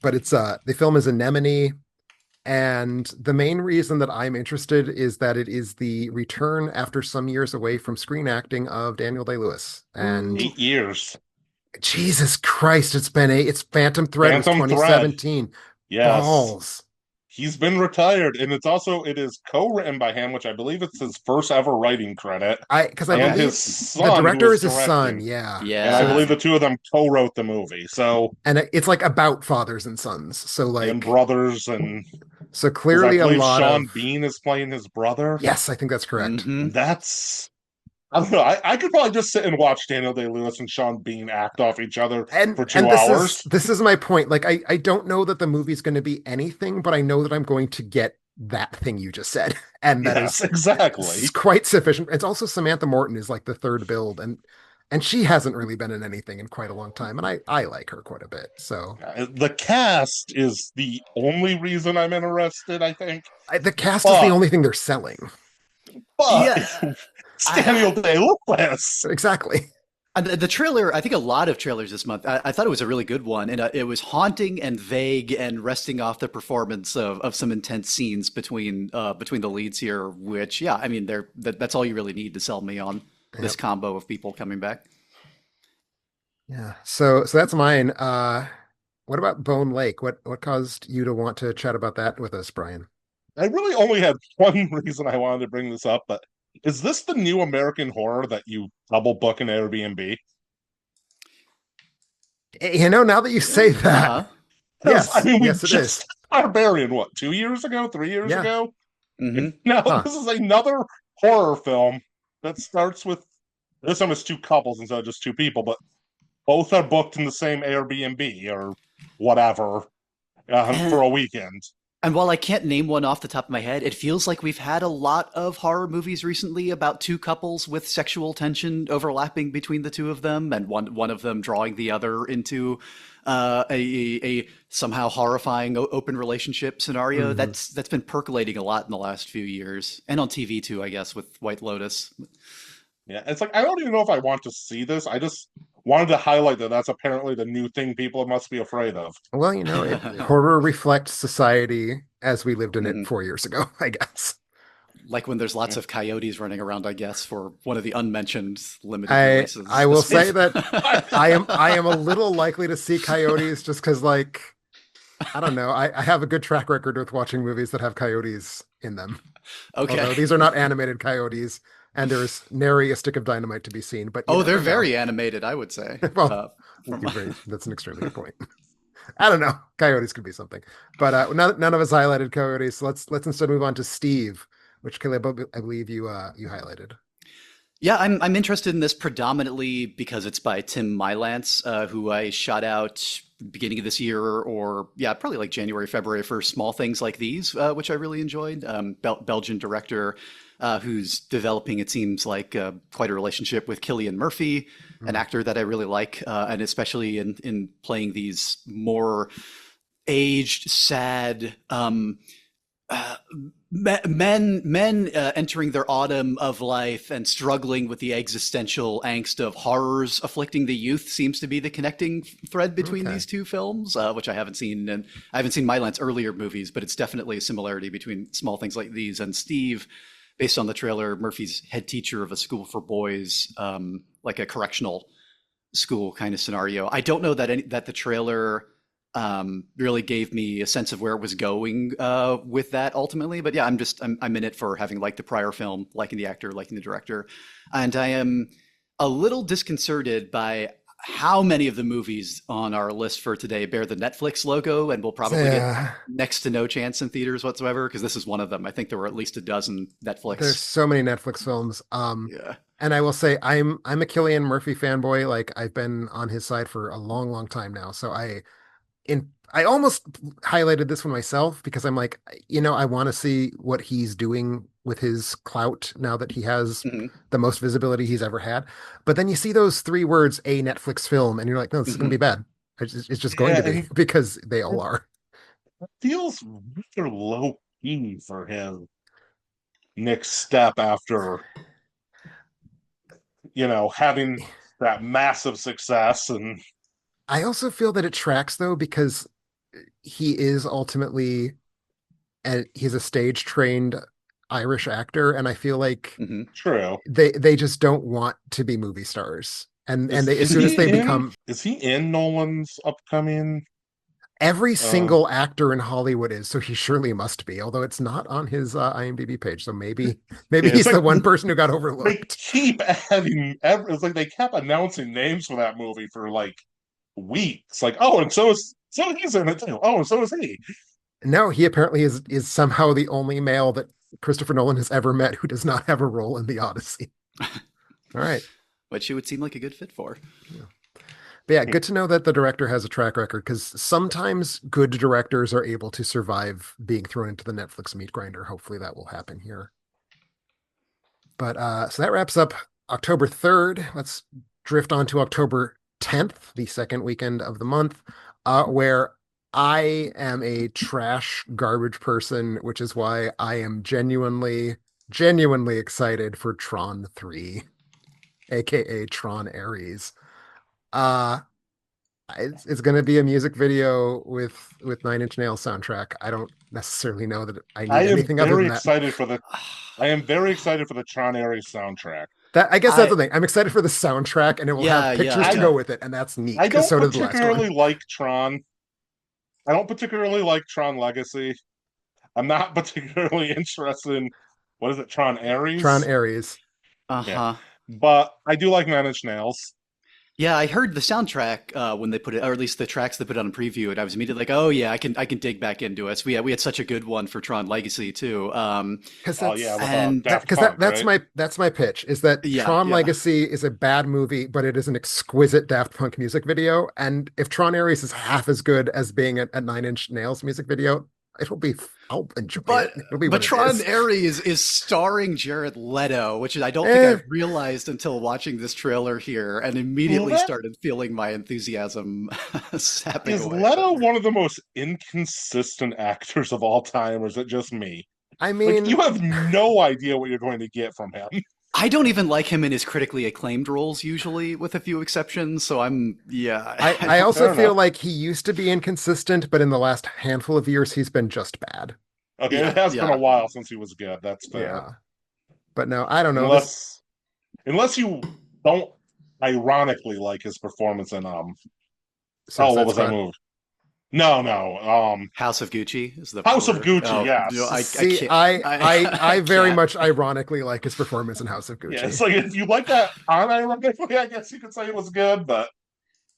But it's the film is Anemone. And the main reason that I'm interested is that it is the return after some years away from screen acting of Daniel Day-Lewis. And 8 years. Jesus Christ, it's Phantom Thread was Phantom Thread. 2017. Yes. Balls. He's been retired, and it is co-written by him, which I believe it's his first ever writing credit. Because I And believe his son, the who director is is his son, directing. yeah. And I Yeah. believe the two of them co-wrote the movie. So And it's like about fathers and sons. So and like brothers, and so 'cause I clearly a believe lot Sean of Bean is playing his brother. yes, I think that's correct. Mhm. And that's I don't know. I could probably just sit and watch Daniel Day-Lewis and Sean Bean act off each other for 2 And hours. this is my point. Like I don't know that the movie's going to be anything, but I know that I'm going to get that thing you just said. And that Yes, is exactly. quite sufficient. It's also Samantha Morton is like the third build and she hasn't really been in anything in quite a long time and I like her quite a bit. So The cast is the only reason I'm interested, I think. the cast is the But only thing they're selling. but Yeah. it's Daniel Day-Lewis. Exactly. And the trailer, I think a lot of trailers this month, I thought it was a really good one. And it was haunting and vague and resting off the performance of some intense scenes between the leads here, which, yeah, I mean, that's all you really need to sell me on this Yep. combo of people coming back. Yeah. So that's mine. What about Bone Lake? What caused you to want to chat about that with us, Brian? I really only had one reason I wanted to bring this up, but is this the new American Horror that you double book in Airbnb? You know, now that you say that, Uh-huh. yes, I mean, we yes, it just is. Barbarian, what, 2 years ago, 3 years Yeah. ago? Hmm. Now Huh. this is another horror film that starts with this time it's two couples instead of just two people, but both are booked in the same Airbnb or whatever for a weekend. And while I can't name one off the top of my head, it feels like we've had a lot of horror movies recently about two couples with sexual tension overlapping between the two of them, and one of them drawing the other into a somehow horrifying open relationship scenario. Mhm. That's been percolating a lot in the last few years, and on TV too, I guess, with White Lotus. Yeah, it's like I don't even know if I want to see this. I just wanted to highlight that that's apparently the new thing people must be afraid of. Well, you know, horror reflects society as we lived in it Mhm. 4 years ago, I guess. like when there's lots of coyotes running around, I guess, for one of the unmentioned limited I releases. I will this say month. that I am a little likely to see coyotes just because, like, I don't know. I have a good track record with watching movies that have coyotes in them. Okay. Although these are not animated coyotes, and there's nary a stick of dynamite to be seen. But you Oh, they're never know. very animated, I would say. Well, From that's an extremely good point. I don't know. Coyotes could be something, but none of us highlighted coyotes. So let's instead move on to Steve, which Caleb, I believe you highlighted. Yeah, I'm interested in this predominantly because it's by Tim Mylance, who I shot out beginning of this year, or yeah, probably like January, February for Small Things Like These, which I really enjoyed. Belgian director who's developing, it seems like, quite a relationship with Cillian Murphy, an Mm. actor that I really like, and especially in playing these more aged, sad uh, men entering their autumn of life and struggling with the existential angst of horrors afflicting the youth seems to be the connecting thread between Okay. these two films, which I haven't seen. And I haven't seen Mylan's earlier movies, but it's definitely a similarity between Small Things Like These and Steve. Based on the trailer, Murphy's head teacher of a school for boys, like a correctional school kind of scenario. I don't know that the trailer really gave me a sense of where it was going with that ultimately. But yeah, I'm in it for having liked the prior film, liking the actor, liking the director, and I am a little disconcerted by how many of the movies on our list for today bear the Netflix logo and will probably get Yeah, next to no chance in theaters whatsoever. Because this is one of them. I think there were at least a dozen there's Netflix. so many Netflix films. Yeah. And I will say I'm a Cillian Murphy fanboy. Like I've been on his side for a long, long time now. So I almost highlighted this one myself because I'm like, I want to see what he's doing with his clout now that he has Hmm. the most visibility he's ever had. But then you see those three words, a Netflix film, and you're like, no, this is going Hmm. to be bad. It's just going Yeah, to be and because they all it are. feels rather low key for him next step after, having that massive success. And I also feel that it tracks though because he is ultimately and he's a stage trained Irish actor, and I feel like Hmm. true. they just don't want to be movie stars. And Is they, as is soon as he they in become is he in Nolan's upcoming every uh single actor in Hollywood is, so he surely must be, although it's not on his IMDb page. So maybe yeah, it's he's the like one person who got they overlooked. keep it's like they kept announcing names for that movie for like weeks. Like, oh, and so he's in it too. Oh, and so is he. No, he apparently is somehow the only male that Christopher Nolan has ever met who does not have a role in the Odyssey. All right. Which it would seem like a good fit for. Yeah. But yeah, good to know that the director has a track record because sometimes good directors are able to survive being thrown into the Netflix meat grinder. Hopefully that will happen here. But so that wraps up October 3rd. Let's drift on to October 10th, the second weekend of the month, where I am a trash garbage person, which is why I am genuinely excited for Tron 3, aka Tron Ares. Uh it's going to be a music video with Nine Inch Nails soundtrack. I don't necessarily know that I I need am anything other very than that. excited for the I am very excited for the Tron Ares soundtrack. That I guess that's I the thing. I'm excited for the soundtrack, and it will Yeah, have yeah, pictures to I go yeah. with it, and that's neat I because don't so did the last one. particularly like Tron. I don't particularly like Tron Legacy. I'm not particularly interested in what is it, Tron Tron Ares? Ares. Yeah. Uh-huh. But I do like Nine Inch Nails. Yeah, I heard the soundtrack when they put it, or at least the tracks they put on a preview, and I was immediately like, "Oh yeah, I can dig back into it." So we had such a good one for Tron Legacy too. Because Oh yeah, with And that Daft because Punk, that's right? my pitch is that yeah, Tron yeah. Legacy is a bad movie, but it is an exquisite Daft Punk music video. And if Tron Ares is half as good as being a Nine Inch Nails music video, it'll be I'll enjoy But it. It'll be but what it Tron is. Ares is starring Jared Leto, which I don't think I Eh, realized until watching this trailer here, and immediately Let started feeling my enthusiasm sapping is away. But Leto one of the most inconsistent actors of all time, or is it just me? I Like mean, you have no idea what you're going to get from him. I don't even like him in his critically acclaimed roles usually, with a few exceptions. So yeah, I I don't. also Fair feel enough. like he used to be inconsistent, but in the last handful of years, he's been just bad. Okay, Yeah, it has been yeah. a while since he was good. That's fair. Yeah. But no, I don't know. Unless you don't ironically like his performance in what Suicide was that Squad. movie? No. House of Gucci is the House of word. Gucci, Oh, you know, yes. I See, can't. I I very can't. much ironically like his performance in House of Yeah, it's Gucci. like if you like that unironically, I guess you could say it was good, but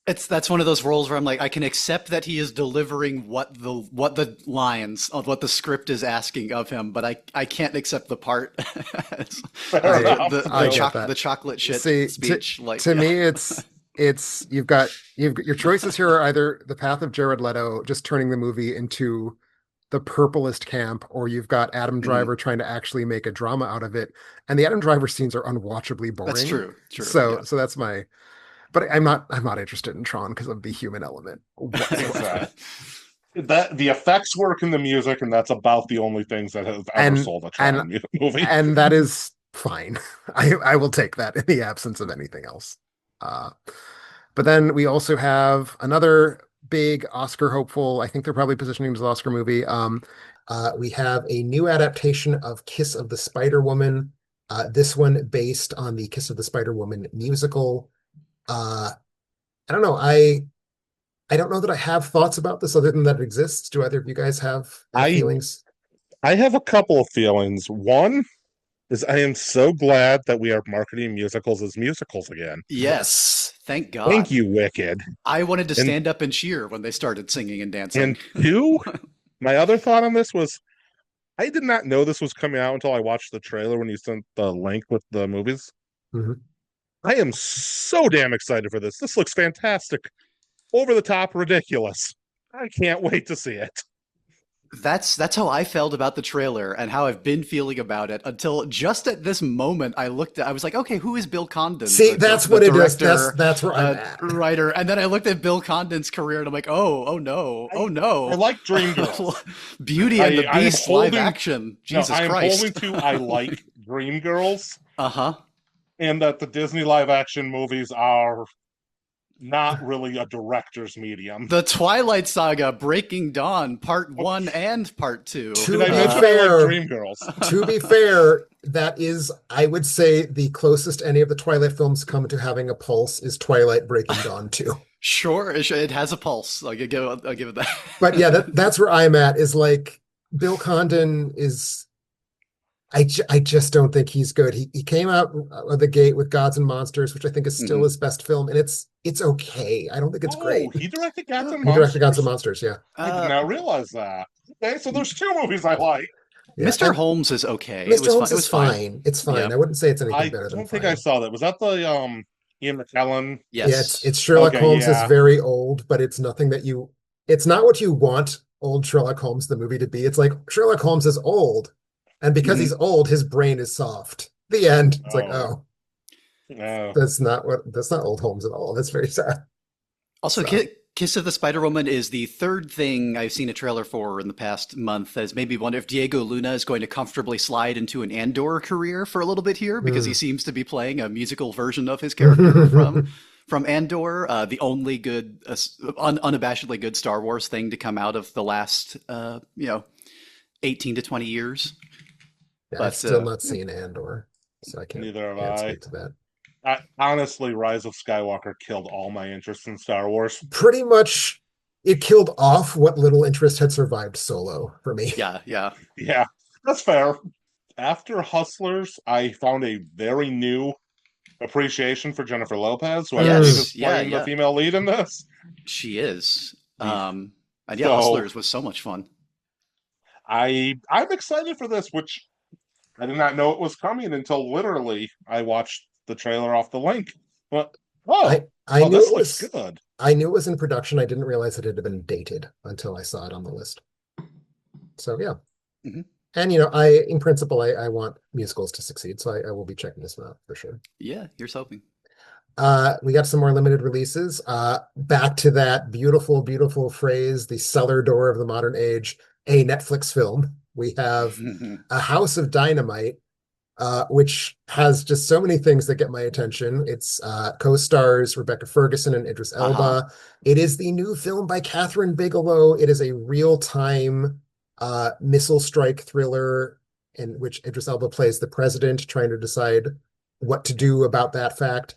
That's one of those roles where I'm like, I can accept that he is delivering what the lines of what the script is asking of him, but I can't accept the part. fair I enough. I So, get that. The chocolate shit See, speech. Like, to yeah. me, it's you've got your choices here are either the path of Jared Leto just turning the movie into the purplest camp, or you've got Adam Mhm. Driver trying to actually make a drama out of it. And the Adam Driver scenes are unwatchably That's boring. true. True. So Yeah. so that's my but I'm not interested in Tron because of the human element whatsoever. exactly. That the effects work and the music, and that's about the only things that have ever And sold a and Tron movie. and that is fine. I will take that in the absence of anything else. Uh, but then we also have another big Oscar hopeful. I think they're probably positioning it as an Oscar movie. We have a new adaptation of Kiss of the Spider Woman. This one based on the Kiss of the Spider Woman musical. Uh, I don't know. I don't know that I have thoughts about this other than that it exists. Do either of you guys have I feelings? I have a couple of feelings. One is I am so glad that we are marketing musicals as musicals again. Yes. Thank Thank God. you, Wicked. I wanted to And stand up and cheer when they started singing and dancing. two, my other thought on this was I did not know this was coming out until I watched the trailer when you sent the link with the movies. Mhm. I am so damn excited for this. This looks fantastic. Over the top, ridiculous. I can't wait to see it. That's how I felt about the trailer and how I've been feeling about it until just at this moment I was like, okay, who is Bill Condon? See, that's The what it is. director, That's where I'm at. writer. And then I looked at Bill Condon's career and I'm like, oh no, I, oh I no. like Dreamgirls. Beauty and the I am Beast live holding action. no, Jesus I am Christ. holding to I like Dreamgirls Uh-huh. and that the Disney live action movies are not really a director's medium. The Twilight Saga, Breaking Dawn, Part 1 and Part 2. To Did I be mention I like fair, Dreamgirls? to be fair, that is, I would say, the closest any of the Twilight films come to having a pulse is Twilight Breaking Dawn 2. Sure, it has a pulse. I'll give it that. But yeah, that's where I'm at, is like Bill Condon is I just don't think he's good. He came out of the gate with Gods and Monsters, which I think is still Mhm. his best film, and it's okay. I don't think it's great. He directed Gods and He directed Gods and Monsters. Monsters, yeah. I did not realize that. Okay, so there's two movies I like. Yeah. Mr. And Holmes is okay. Mr. Holmes It is was fine. fine. It's fine. Yeah. I wouldn't say it's anything I better than don't think fine. I saw that. Was that the Ian McKellen? Yeah, Yes. it's Sherlock Okay, Holmes is yeah. very old, but it's nothing that it's not what you want old Sherlock Holmes the movie to be. It's like Sherlock Holmes is old, and because Mhm. he's old, his brain is soft. The end. It's like, Oh. oh, No. that's not old Holmes at all. That's very sad. Also, So. Kiss of the Spider Woman is the third thing I've seen a trailer for in the past month. As maybe wonder if Diego Luna is going to comfortably slide into an Andor career for a little bit here because he seems to be playing a musical version of his character from Andor, the only good, unabashedly good Star Wars thing to come out of the last, 18 to 20 years. Yeah, But, I've still not seen Andor, so I Neither have can't I. speak to that. Honestly, Rise of Skywalker killed all my interest in Star Wars. Pretty much, it killed off what little interest had survived Solo for me. yeah. Yeah, that's fair. After Hustlers, I found a very new appreciation for Jennifer Lopez, who I Yes, believe is yeah, playing yeah. the female lead in this. She is. And yeah, So- Hustlers was so much fun. I'm excited for this, which I did not know it was coming until literally I watched the trailer off the link. But I knew this it was looks good. I knew it was in production. I didn't realize it had been dated until I saw it on the list. So yeah. Mhm. And in principle, I want musicals to succeed, so I will be checking this one out for sure. Yeah, here's hoping. We got some more limited releases. Back to that beautiful, beautiful phrase, the cellar door of the modern age, a Netflix film. We have A House of Dynamite, which has just so many things that get my attention. It's co-stars Rebecca Ferguson and Idris Elba. Uh-huh. It is the new film by Catherine Bigelow. It is a real-time missile strike thriller in which Idris Elba plays the president trying to decide what to do about that fact.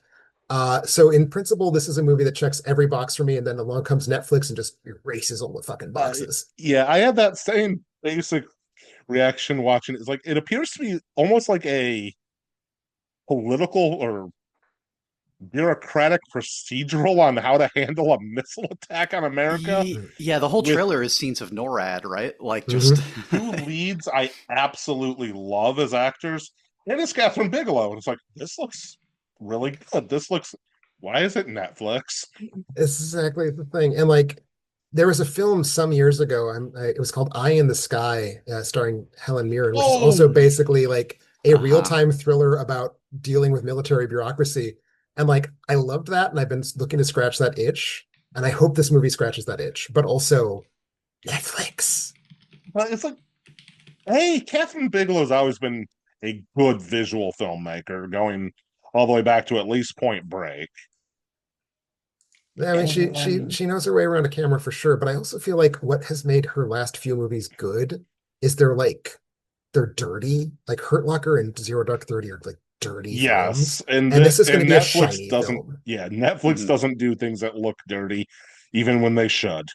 So in principle, this is a movie that checks every box for me, and then along comes Netflix and just erases all the fucking Uh, boxes. yeah, I had that same basic reaction watching it. It's like it appears to be almost like a political or bureaucratic procedural on how to handle a missile attack on America Yeah, the whole with trailer is scenes of NORAD, right? Like just Mhm. two leads I absolutely love as actors, and it's Catherine Bigelow. And it's like, this looks really good. This looks, why is it Netflix? It's exactly the thing. And like, there was a film some years ago. It was called Eye in the Sky, starring Helen Mirren, which is also Oh, basically like a uh-huh. real-time thriller about dealing with military bureaucracy. And like, I loved that, and I've been looking to scratch that itch. And I hope this movie scratches that itch. But also, Netflix. it's like, hey, Catherine Bigelow's always been a good visual filmmaker, going all the way back to at least Point Break. I mean, And she knows her way around a camera for sure. But I also feel like what has made her last few movies good is they're dirty. Like Hurt Locker and Zero Dark 30 are like dirty yes, films. And this is going to and be a Netflix shiny doesn't. film. Yeah, Netflix Mhm. doesn't do things that look dirty, even when they should.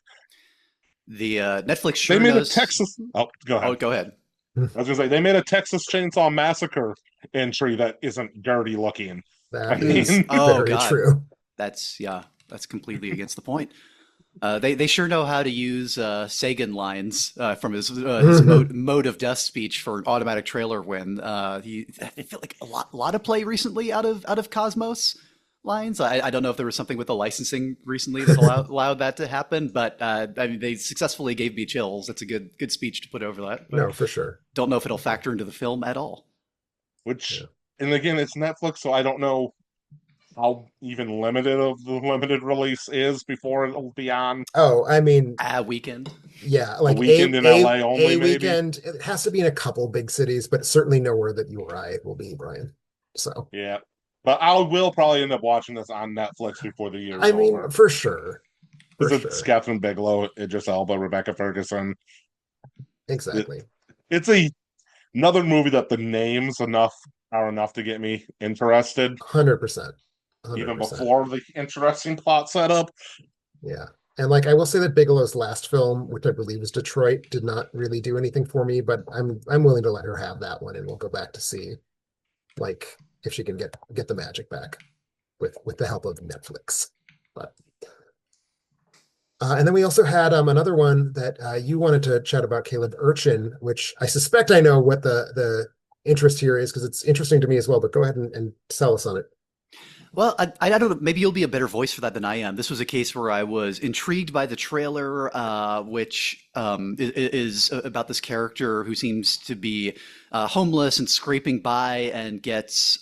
The Netflix They sure made a knows. Texas. Oh, go Oh, ahead. go ahead. I was gonna say they made a Texas Chainsaw Massacre entry that isn't dirty looking. I That is mean, Oh very God, true. that's yeah, that's completely against the point. They sure know how to use Sagan lines from his mode of death speech for an automatic trailer win. I feel like a lot of play recently out of Cosmos lines. I don't know if there was something with the licensing recently that allowed that to happen, but I mean they successfully gave me chills. That's a good speech to put over that, but No, for sure. don't know if it'll factor into the film at all. which Yeah. and again, it's Netflix, so I don't know how even limited of the limited release is before it'll be on Oh, I mean, Weekend. yeah, a like weekend in LA only, a maybe. weekend. It has to be in a couple big cities, but certainly nowhere that you or I will be, Brian. So, Yeah, but I will probably end up watching this on Netflix before the year's I mean, over for sure, for because it's sure. Catherine Bigelow, Idris Elba, Rebecca Ferguson. It, Exactly. it's another movie that the names enough are enough to get me interested, 100%. even 100%. before the interesting plot setup. Yeah. And like I will say that Bigelow's last film, which I believe is Detroit, did not really do anything for me, but I'm willing to let her have that one and we'll go back to see like if she can get the magic back with the help of Netflix. But and then we also had another one that you wanted to chat about, Caleb, Urchin, which I suspect I know what the interest here is because it's interesting to me as well, but go ahead and sell us on it. Well, I don't know. Maybe you'll be a better voice for that than I am. This was a case where I was intrigued by the trailer, which is about this character who seems to be homeless and scraping by and gets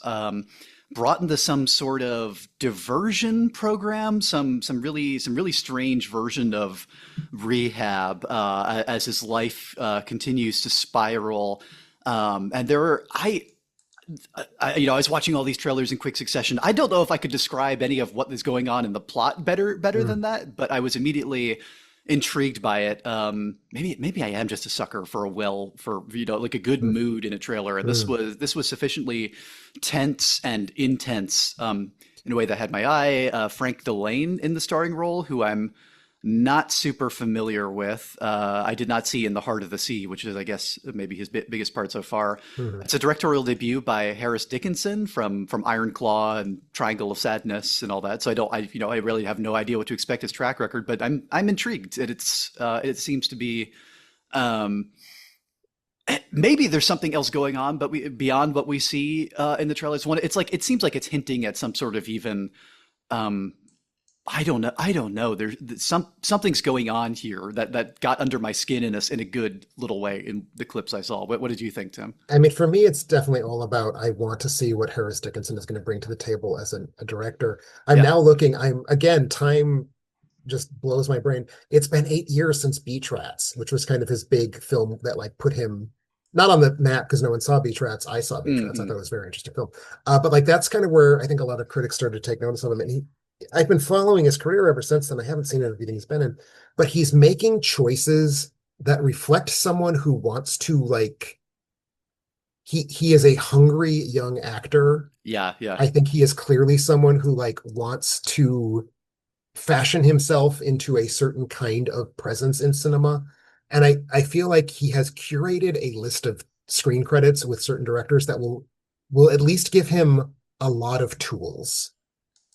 brought into some sort of diversion program, some really strange version of rehab as his life continues to spiral. And there are I was watching all these trailers in quick succession. I don't know if I could describe any of what is going on in the plot better Mm, than that, but I was immediately intrigued by it. Maybe I am just a sucker for like a good mm, mood in a trailer, and this mm. was this was sufficiently tense and intense in a way that had my eye. Frank Delane in the starring role, who I'm not super familiar with. I did not see In the Heart of the Sea, which is, I guess, maybe his biggest part so far. Mhm. It's a directorial debut by Harris Dickinson from Iron Claw and Triangle of Sadness and all that. So I really have no idea what to expect his track record, but I'm intrigued. It seems to be um, maybe there's something else going on, but beyond what we see in the trailers. It seems like it's hinting at some sort of even um, I don't know. I don't know. There's something's going on here that got under my skin in a good little way in the clips I saw. What did you think, Tim? I mean, for me, it's definitely all about I want to see what Harris Dickinson is going to bring to the table as a director. I'm Yeah. now looking, I'm again, time just blows my brain. It's been 8 years since Beach Rats, which was kind of his big film that like put him not on the map because no one saw Beach Rats. I saw Beach Rats. I thought Hmm. it was a very interesting film. But like that's kind of where I think a lot of critics started to take notice of him. And I've been following his career ever since then. I haven't seen everything he's been in, but he's making choices that reflect someone who wants to like he is a hungry young actor. Yeah, yeah. I think he is clearly someone who like wants to fashion himself into a certain kind of presence in cinema. And I feel like he has curated a list of screen credits with certain directors that will at least give him a lot of tools.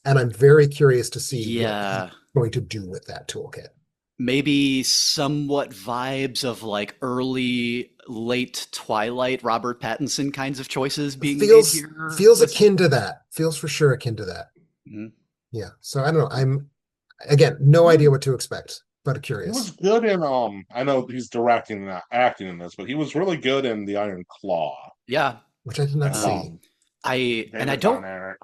And I'm very curious to see what he's Yeah. going to do with that toolkit. Maybe somewhat vibes of like early, late Twilight, Robert Pattinson kinds of choices being made Feels here. feels akin to that. Feels for sure akin to that. Mhm. Yeah. So I don't know. I'm again, no idea what to expect, but He curious. was good in I know he's directing not acting in this, but he was really good in The Iron Claw. Yeah. Which I did not And, see. I David don't Von Erich.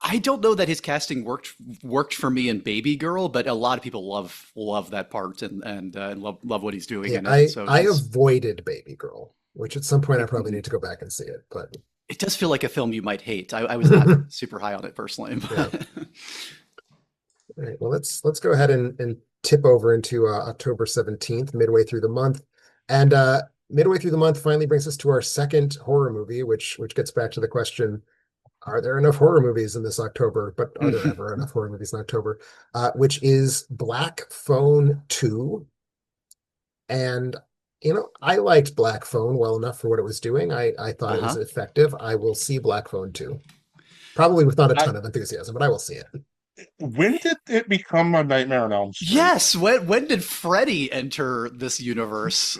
I don't know that his casting worked for me in Baby Girl, but a lot of people love that part and love what he's doing Yeah, in it. So I it's, avoided Baby Girl, which at some point I probably need to go back and see it. But it does feel like a film you might hate. I was not super high on it personally, Yeah. but all right, well, let's go ahead and tip over into October 17th, midway through the month. And midway through the month finally brings us to our second horror movie, which gets back to the question, are there enough horror movies in this October? But are there ever enough horror movies in October? Which is Black Phone 2. And I liked Black Phone well enough for what it was doing. I thought it was Uh-huh. effective. I will see Black Phone 2. Probably with not a I- ton of enthusiasm, but I will see it. When did it become a Nightmare on Elm Street? Yes, when did Freddy enter this universe?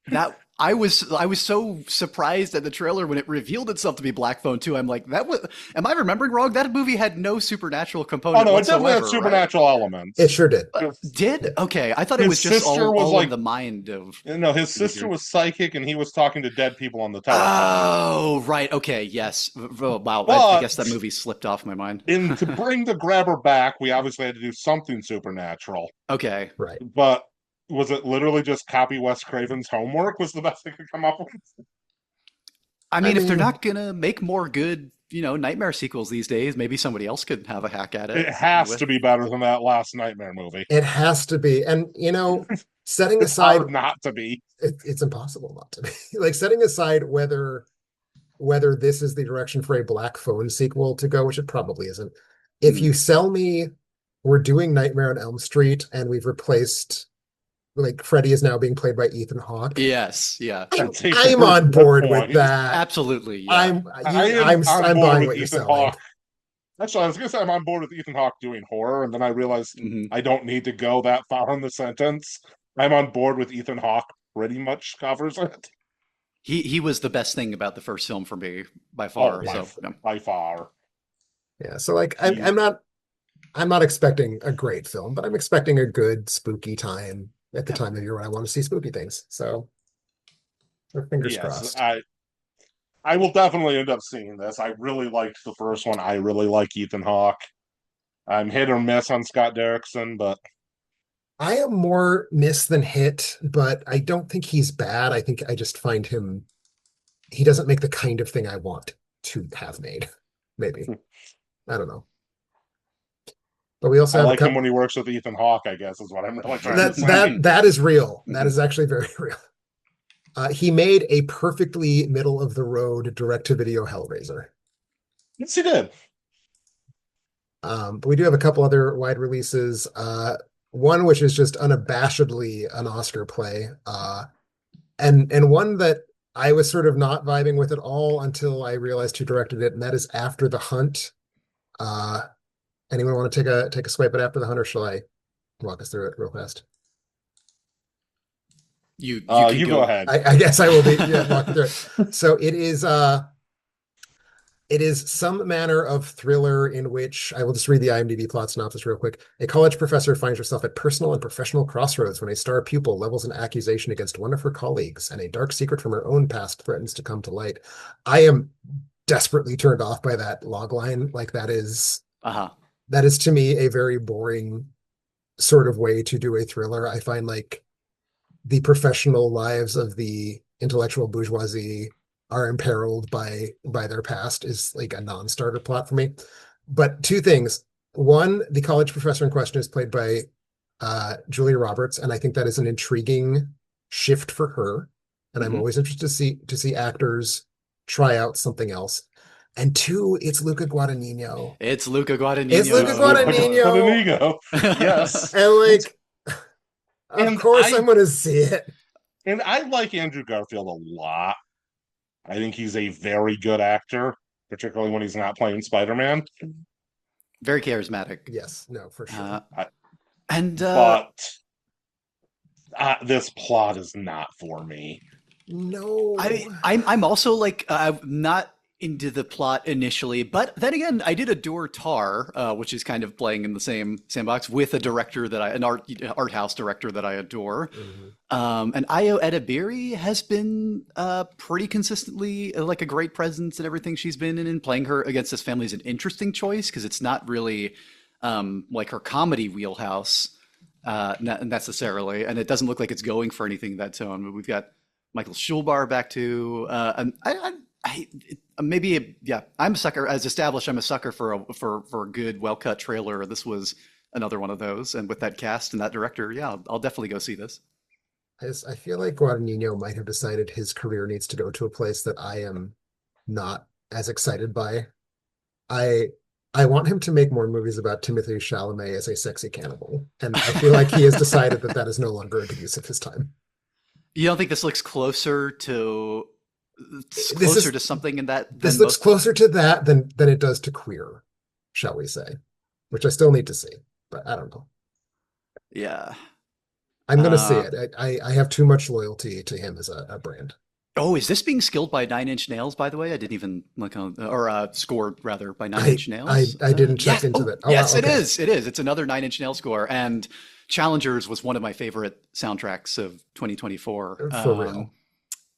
That I was so surprised at the trailer when it revealed itself to be Black Phone 2. I'm like, that was am I remembering wrong? That movie had no supernatural Oh component no, it definitely had whatsoever, right? supernatural elements. It sure did. Did? Okay, I thought it His was just sister was all like- in the mind of. No, his sister was psychic, and he was talking to dead people on the telephone. Oh, right. Okay. Yes. Oh, wow. I But- guess that movie slipped off my mind. And to bring the grabber back, we obviously had to do something supernatural. Okay. Right. But was it literally just copy Wes Craven's Homework? Was the best they could come up with? I mean, if they're mean- not gonna make more good, Nightmare sequels these days, maybe somebody else could have a hack at it. It has with- to be better than that last Nightmare movie. It has to be. And setting It's aside, hard not to be. it's impossible not to be. Like setting aside whether this is the direction for a Black Phone sequel to go, which it probably isn't. If you sell me, we're doing Nightmare on Elm Street and we've replaced, like, Freddy is now being played by Ethan Hawke. Yes. Yeah. That's a I'm good on board with point. that. Absolutely. Yeah. I'm on I'm board buying with what you're Ethan selling. Hawke. Actually, I was gonna say I'm on board with Ethan Hawke doing horror, and then I realized Mhm. I don't need to go that far in the sentence. I'm on board with Ethan Hawke. Pretty much covers it He was the best thing about the first film for me by far. So yeah. by far. Yeah, so like I'm not expecting a great film, but I'm expecting a good spooky time at the time of year when I want to see spooky things. So fingers crossed. I will definitely end up seeing this. I really liked the first one. I really like Ethan Hawke. I'm hit or miss on Scott Derrickson, but I am more miss than hit, but I don't think he's bad. I think I just find he doesn't make the kind of thing I want to have made. Maybe. I don't know. But we also I have like him when he works with Ethan Hawke, I guess, is what I'm really trying to say. that is real. That is actually very real. He made a perfectly middle of the road direct to video Hellraiser. Yes, he did. But we do have a couple other wide releases. One which is just unabashedly an Oscar play, and one that I was sort of not vibing with at all until I realized who directed it, and that is After the Hunt. Anyone want to take a swipe at After the Hunt, or shall I walk us through it real fast? You can You go ahead. I guess I will be walking through it. So it is some manner of thriller in which I will just read the IMDb plot synopsis real quick. A college professor finds herself at personal and professional crossroads when a star pupil levels an accusation against one of her colleagues, and a dark secret from her own past threatens to come to light. I am desperately turned off by that logline. Like that is to me a very boring sort of way to do a thriller. I find like the professional lives of the intellectual bourgeoisie are imperiled by their past is like a non-starter plot for me. But two things. One, the college professor in question is played by Julia Roberts, and I think that is an intriguing shift for her. And I'm Mhm. always interested to see actors try out something else. And two, it's Luca Guadagnino. It's Luca Guadagnino. It's Luca It's Luca Guadagnino! Guadagnino. Yes. And Which- like, of and course I I'm gonna see it. and I like Andrew Garfield a lot. I think he's a very good actor, particularly when he's not playing Spider-Man. Very charismatic. Yes, no, for sure. And But this plot is not for me. No. I'm also like not into the plot initially, but then again, I did adore Tar, which is kind of playing in the same box with a director that an art house director that I adore. And Ayo Edebiri has been pretty consistently like a great presence in everything she's been in, and playing her against this family is an interesting choice because it's not really like her comedy wheelhouse necessarily, and it doesn't look like it's going for anything in that tone. But we've got Michael Schulbar back to, and maybe yeah, I'm a sucker. As established, I'm a sucker for a good, well cut trailer. This was another one of those, and with that cast and that director, yeah, I'll definitely go see this. I feel like Guadagnino might have decided his career needs to go to a place that I am not as excited by. I want him to make more movies about Timothée Chalamet as a sexy cannibal, and I feel like he has decided that that is no longer a good use of his time. You don't think this looks closer to something in that? This looks closer to that than it does to Queer, shall we say? Which I still need to see, but I don't know. Yeah. I'm gonna see it. I have too much loyalty to him as a brand. Oh, is this being skilled by Nine Inch Nails, by the way? I didn't even look on, or scored rather by Nine Inch Nails. I didn't check into that. Oh, yes, wow, okay. It is. It is. It's another Nine Inch Nails score, and Challengers was one of my favorite soundtracks of 2024. For real.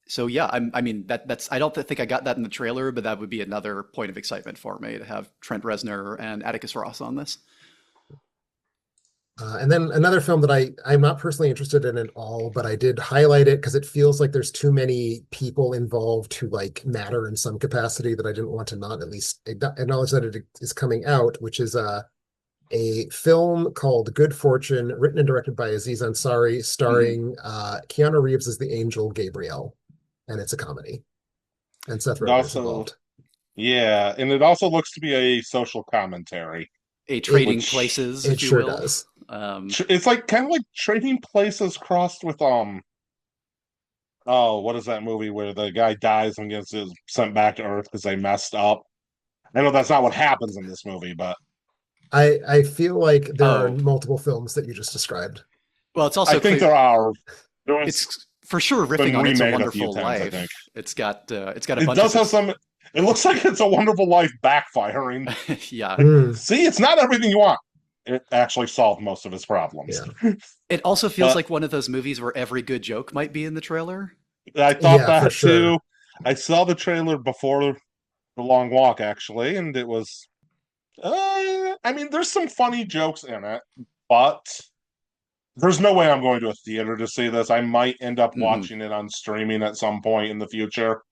So yeah, I mean that's I don't think I got that in the trailer, but that would be another point of excitement for me to have Trent Reznor and Atticus Ross on this. And then another film that I'm not personally interested in at all, but I did highlight it because it feels like there's too many people involved who like matter in some capacity that I didn't want to not at least acknowledge that it is coming out, which is a film called Good Fortune, written and directed by Aziz Ansari, starring Keanu Reeves as the angel Gabriel, and it's a comedy. And Seth Rogen is involved. Yeah, and it also looks to be a social commentary. A Trading Places, it if you sure will. Does. It's like kind of like Trading Places crossed with oh, what is that movie where the guy dies and gets sent back to Earth because they messed up? I know that's not what happens in this movie, but I feel like there are multiple films that you just described. Well, it's also I think there are. It's for sure riffing on It's a Wonderful Life. It's got a bunch. It does have some. It looks like It's a Wonderful Life backfiring. Yeah. See, it's not everything you want. It actually solved most of his problems. Yeah. It also feels like one of those movies where every good joke might be in the trailer. I thought that too. I saw the trailer before The Long Walk, actually, and it was. I mean, there's some funny jokes in it, but there's no way I'm going to a theater to see this. I might end up watching it on streaming at some point in the future.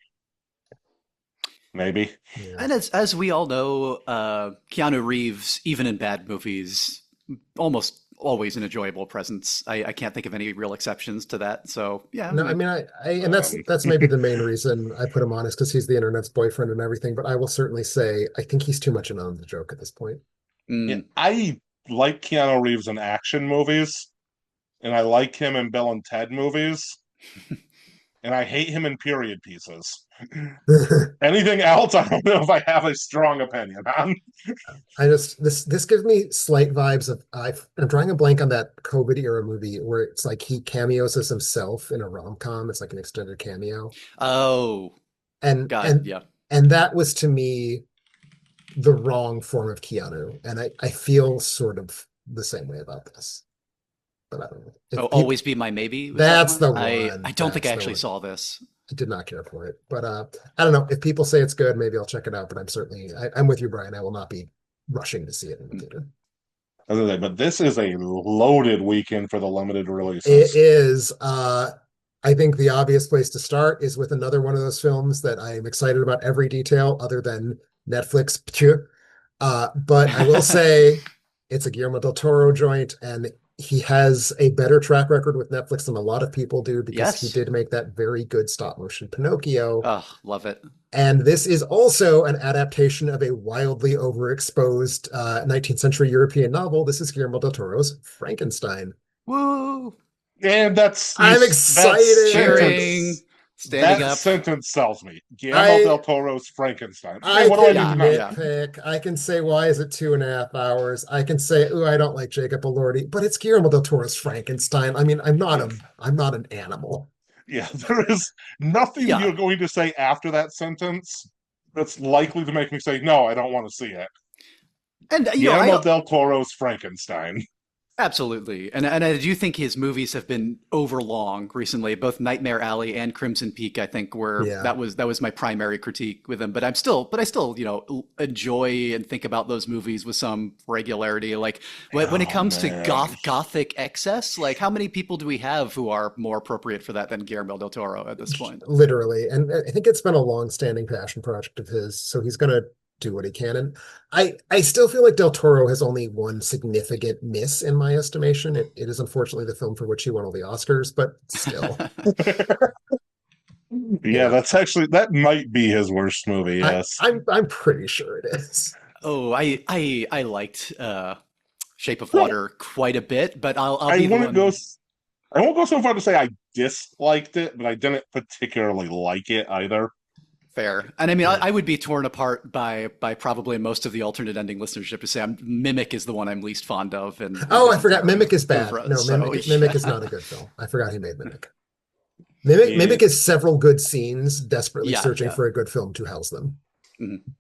Maybe. Yeah. And as we all know, Keanu Reeves, even in bad movies, almost always an enjoyable presence. I can't think of any real exceptions to that. So yeah. No, I mean, and that's maybe the main reason I put him on is because he's the internet's boyfriend and everything. But I will certainly say I think he's too much in on the joke at this point. Yeah, I like Keanu Reeves in action movies, and I like him in Bill and Ted movies. And I hate him in period pieces. Anything else, I don't know if I have a strong opinion on. This gives me slight vibes of I'm drawing a blank on that COVID era movie where it's like he cameos as himself in a rom-com. It's like an extended cameo. Oh, and yeah. And that was to me the wrong form of Keanu, and I feel sort of the same way about this. But I don't know. Always Be My Maybe? That's the one. I don't think I actually saw this. I did not care for it. But I don't know. If people say it's good, maybe I'll check it out. But I'm with you, Brian. I will not be rushing to see it in the theater. But this is a loaded weekend for the limited releases. It is. I think the obvious place to start is with another one of those films that I am excited about every detail other than Netflix. But I will say it's a Guillermo del Toro joint, and he has a better track record with Netflix than a lot of people do because he Yes. did make that very good stop motion Pinocchio. Oh, love it. And this is also an adaptation of a wildly overexposed 19th century European novel. This is Guillermo del Toro's Frankenstein. Woo! And that's I'm that excited. Cheering, standing that up. sentence sells me. Guillermo del Toro's Frankenstein. Okay, what do I can need to know? nitpick. I can say, why is it 2.5 hours? I can say, ooh, I don't like Jacob Elordi, but it's Guillermo del Toro's Frankenstein. I mean, I'm not an animal. Yeah, there is nothing Yeah. you're going to say after that sentence that's likely to make me say, no, I don't want to see it. And Guillermo del Toro's Frankenstein. absolutely. And I do think his movies have been overlong recently. Both Nightmare Alley and Crimson Peak, I think, that was my primary critique with him. But I still, enjoy and think about those movies with some regularity. Like when it comes to gothic excess, like how many people do we have who are more appropriate for that than Guillermo del Toro at this point? Literally. And I think it's been a long-standing passion project of his, so he's gonna do what he can. And I still feel like Del Toro has only one significant miss in my estimation. It is unfortunately the film for which he won all the Oscars, but still. Yeah, that might be his worst movie. Yes, I'm pretty sure it is. Oh, I liked Shape of Water quite a bit, but I won't go so far to say I disliked it, but I didn't particularly like it either. Fair. And I mean, I would be torn apart by probably most of the alternate ending listenership to say Mimic is the one I'm least fond of. And I forgot. Mimic is bad. Oeuvre, Mimic is not a good film. I forgot he made Mimic. Mimic is several good scenes desperately searching for a good film to house them. Mm-hmm.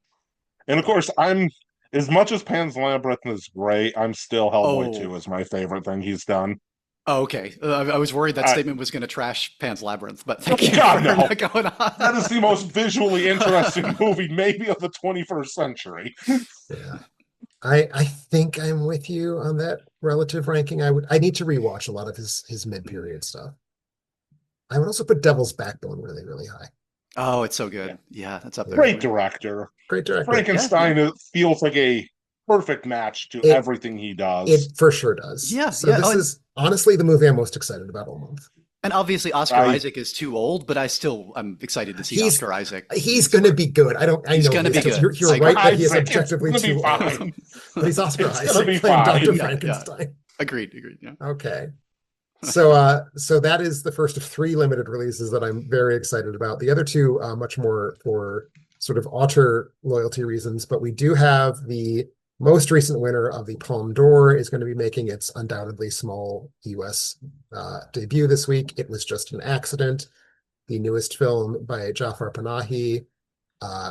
And of course, as much as Pan's Labyrinth is great, I'm still Hellboy 2 is my favorite thing he's done. Oh, okay. I was worried that statement was going to trash Pan's Labyrinth, but thank you God, for no. not going on. That is the most visually interesting movie maybe of the 21st century. Yeah. I think I'm with you on that relative ranking. I need to rewatch a lot of his mid-period stuff. I would also put Devil's Backbone really, really high. Oh, it's so good. Yeah, that's up there. Great director. Frankenstein feels like a perfect match to everything he does. It for sure does. Yeah. So this is honestly the movie I'm most excited about all month. And obviously Oscar Isaac is too old, but I'm excited to see Oscar Isaac. He's going to be good. He's going to be good. You're right that he is objectively too old. But he's Oscar Isaac playing Dr. Frankenstein. Yeah. Agreed. Yeah. Okay. So that is the first of 3 limited releases that I'm very excited about. The other 2 much more for sort of auteur loyalty reasons, but we do have the most recent winner of the Palme d'Or is going to be making its undoubtedly small US debut this week. It Was Just an Accident, the newest film by Jafar Panahi,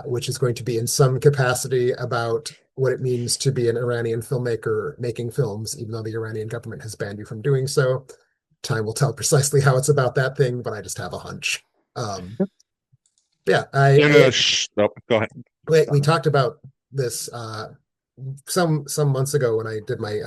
which is going to be in some capacity about what it means to be an Iranian filmmaker making films, even though the Iranian government has banned you from doing so. Time will tell precisely how it's about that thing, but I just have a hunch. Go ahead. We talked about this some months ago when I did my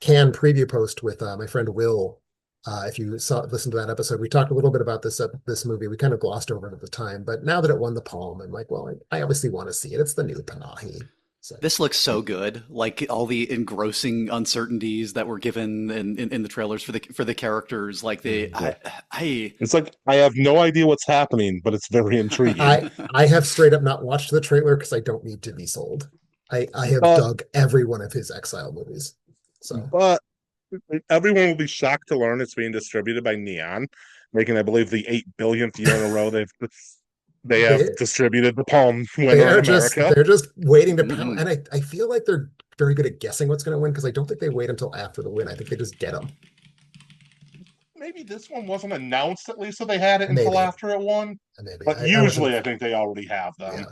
Cannes preview post with my friend Will. If you listened to that episode, we talked a little bit about this movie. We kind of glossed over it at the time, but now that it won the Palme, I'm like, well, I obviously want to see it. It's the new Panahi. So. This looks so good. Like all the engrossing uncertainties that were given in the trailers for the characters. Like it's like I have no idea what's happening, but it's very intriguing. I have straight up not watched the trailer because I don't need to be sold. I have dug every one of his Exile movies. So, but everyone will be shocked to learn it's being distributed by Neon, making I believe the 8 billionth year in a row they have distributed the Palme winner in America. They're just waiting to pound. And I feel like they're very good at guessing what's going to win because I don't think they wait until after the win. I think they just get them. Maybe this one wasn't announced at least, so they had it until after it won. Maybe. But usually I think they already have them. Yeah.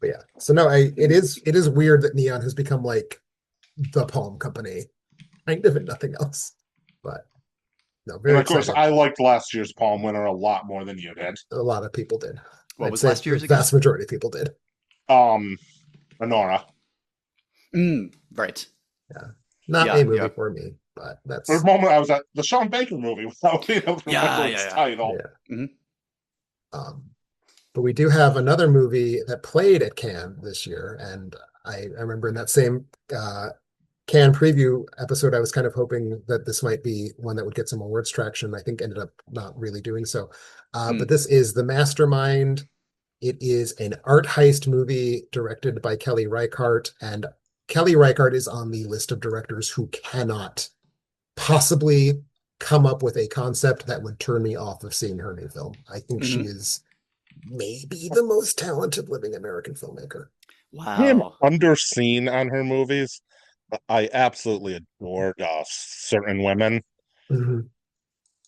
But yeah. So no, it is weird that Neon has become like the Palme company. Kind of and nothing else. But no, very and of course, I liked last year's Palme winner a lot more than you did. A lot of people did. What was last year's? The vast majority of people did. Honora. Right. Yeah. Not a movie for me, but that's. For a moment, I was at the Sean Baker movie without being able to remember its title. Yeah. Mm-hmm. But we do have another movie that played at Cannes this year, and I remember in that same Can preview episode, I was kind of hoping that this might be one that would get some awards traction. I think ended up not really doing so. But this is The Mastermind. It is an art heist movie directed by Kelly Reichardt, and Kelly Reichardt is on the list of directors who cannot possibly come up with a concept that would turn me off of seeing her new film. I think she is maybe the most talented living American filmmaker. I'm Wow. underseen on her movies. I absolutely adore Certain Women. Mhm.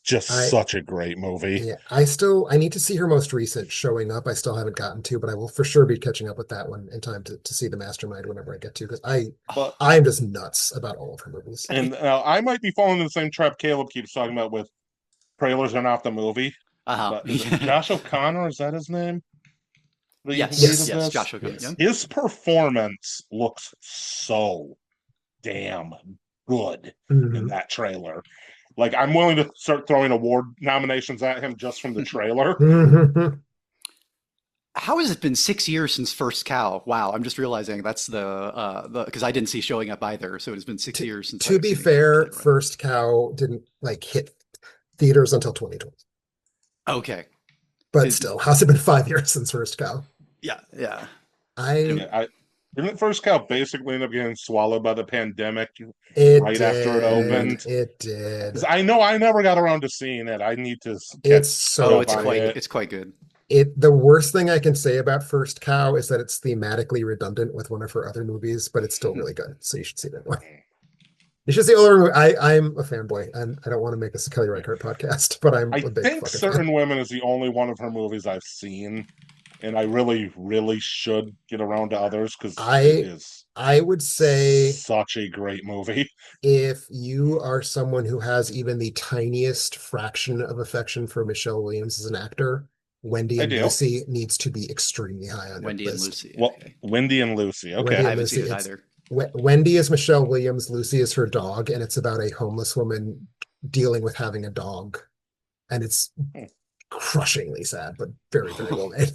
Just I- such a great movie. Yeah, I need to see her most recent showing up. I still haven't gotten to, but I will for sure be catching up with that one in time to see The Mastermind whenever I get to, because But I'm just nuts about all of her movies. and I might be falling in the same trap Caleb keeps talking about with trailers are not the movie. Uh-huh. But is it Josh O'Connor? Is that his name? The Yes, lead Yes. of yes, this? Josh O'Connor. Yes. Yeah. His performance looks so damn good in Mhm. that trailer. Like, I'm willing to start throwing award nominations at him just from the trailer. Mhm. How has it been 6 years since First Cow? Wow, I'm just realizing that's the because I didn't see showing up either. So it's been 6 years since To I've be seen fair, Kelly Reichardt. First Cow didn't like hit theaters until 2020. Okay. But It- still, how's it been 5 years since First Cow? Yeah, yeah. Yeah, didn't First Cow basically end up getting swallowed by the pandemic It right did. after it opened? It did. 'Cause I know I never got around to seeing it. I need to It's catch Oh, so up on great. it. it's quite good. The worst thing I can say about First Cow is that it's thematically redundant with one of her other movies, but it's still really good. So you should see that one. You should see all her movies. I'm a fanboy, and I don't want to make this a Kelly Reichardt podcast, but I'm I a big think fucking Certain fan. Women is the only one of her movies I've seen, and I really, really should get around to others because it is I would say such a great movie. if you are someone who has even the tiniest fraction of affection for Michelle Williams as an actor, Wendy I and do. Lucy needs to be extremely high on Wendy your and list. Lucy. Well, Okay. Wendy and Lucy. Wendy Okay. I and haven't Lucy, seen it it's- either. Wendy is Michelle Williams, Lucy is her dog, and it's about a homeless woman dealing with having a dog. And it's crushingly sad, but very, very well made.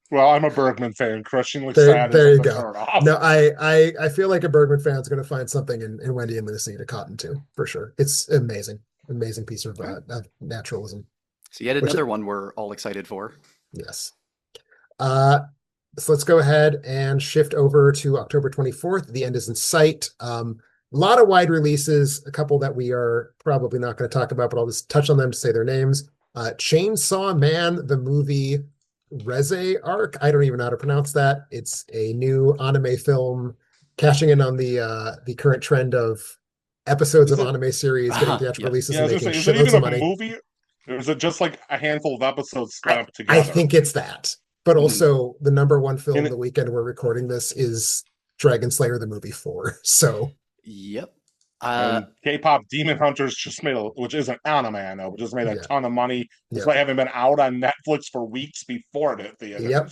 Well, I'm a Bergman fan. Crushingly There- sad there is you a go. turn off. No, I feel like a Bergman fan's going to find something in Wendy and Lucy to cotton to, for sure. It's amazing. Amazing piece of naturalism. So yet Which- another one we're all excited for. Yes. So let's go ahead and shift over to October 24th. The end is in sight. A lot of wide releases, a couple that we are probably not going to talk about, but I'll just touch on them to say their names. Chainsaw Man, the movie Reze Arc. I don't even know how to pronounce that. It's a new anime film cashing in on the current trend of episodes Is of it- anime series getting Uh-huh, theatrical yeah. releases Yeah, I and was gonna making say, is it shitloads even of a money. movie? Or is it just like a handful of episodes slapped together? I think it's that. But Mhm. also the number one film And it- the weekend we're recording this is Dragon Slayer the movie 4. So Yep. And K-pop Demon Hunters just made which isn't anime, I know, but just made a Yeah. ton of money. Yeah. Despite having been out on Netflix for weeks before it hit theaters. Yep.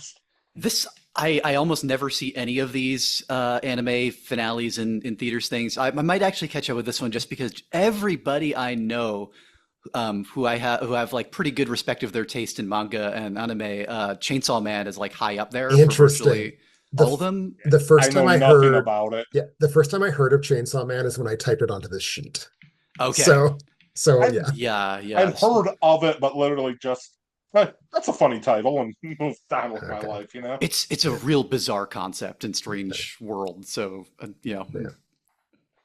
This I almost never see any of these anime finales in theaters things. I might actually catch up with this one just because everybody I know who have like pretty good respect of their taste in manga and anime, Chainsaw Man is like high up there for Interesting. virtually The, all of them. the I first know time I nothing heard about it. the first time I heard of Chainsaw Man is when I typed it onto this sheet. Okay. So I've- yeah. yeah. I've heard of it, but literally just that's a funny title and moved on with my Okay. life, you know. It's a real bizarre concept and strange world. So Yeah,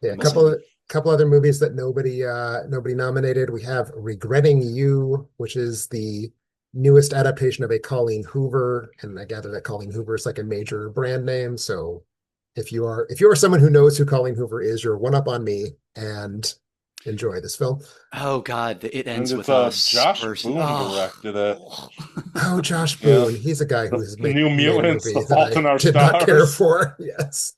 a We'll couple other movies that nobody nominated. We have Regretting You, which is the newest adaptation of a Colleen Hoover, and I gather that Colleen Hoover is like a major brand name. So if you are someone who knows who Colleen Hoover is, you're one up on me and enjoy this film. Oh God, it And ends it's with us. Josh versus- Boone oh. directed it. Oh, Josh Yeah. Boone. He's a guy who has made, New made a Mutants, movie The Fault that in I Our did not care Stars. for. Yes.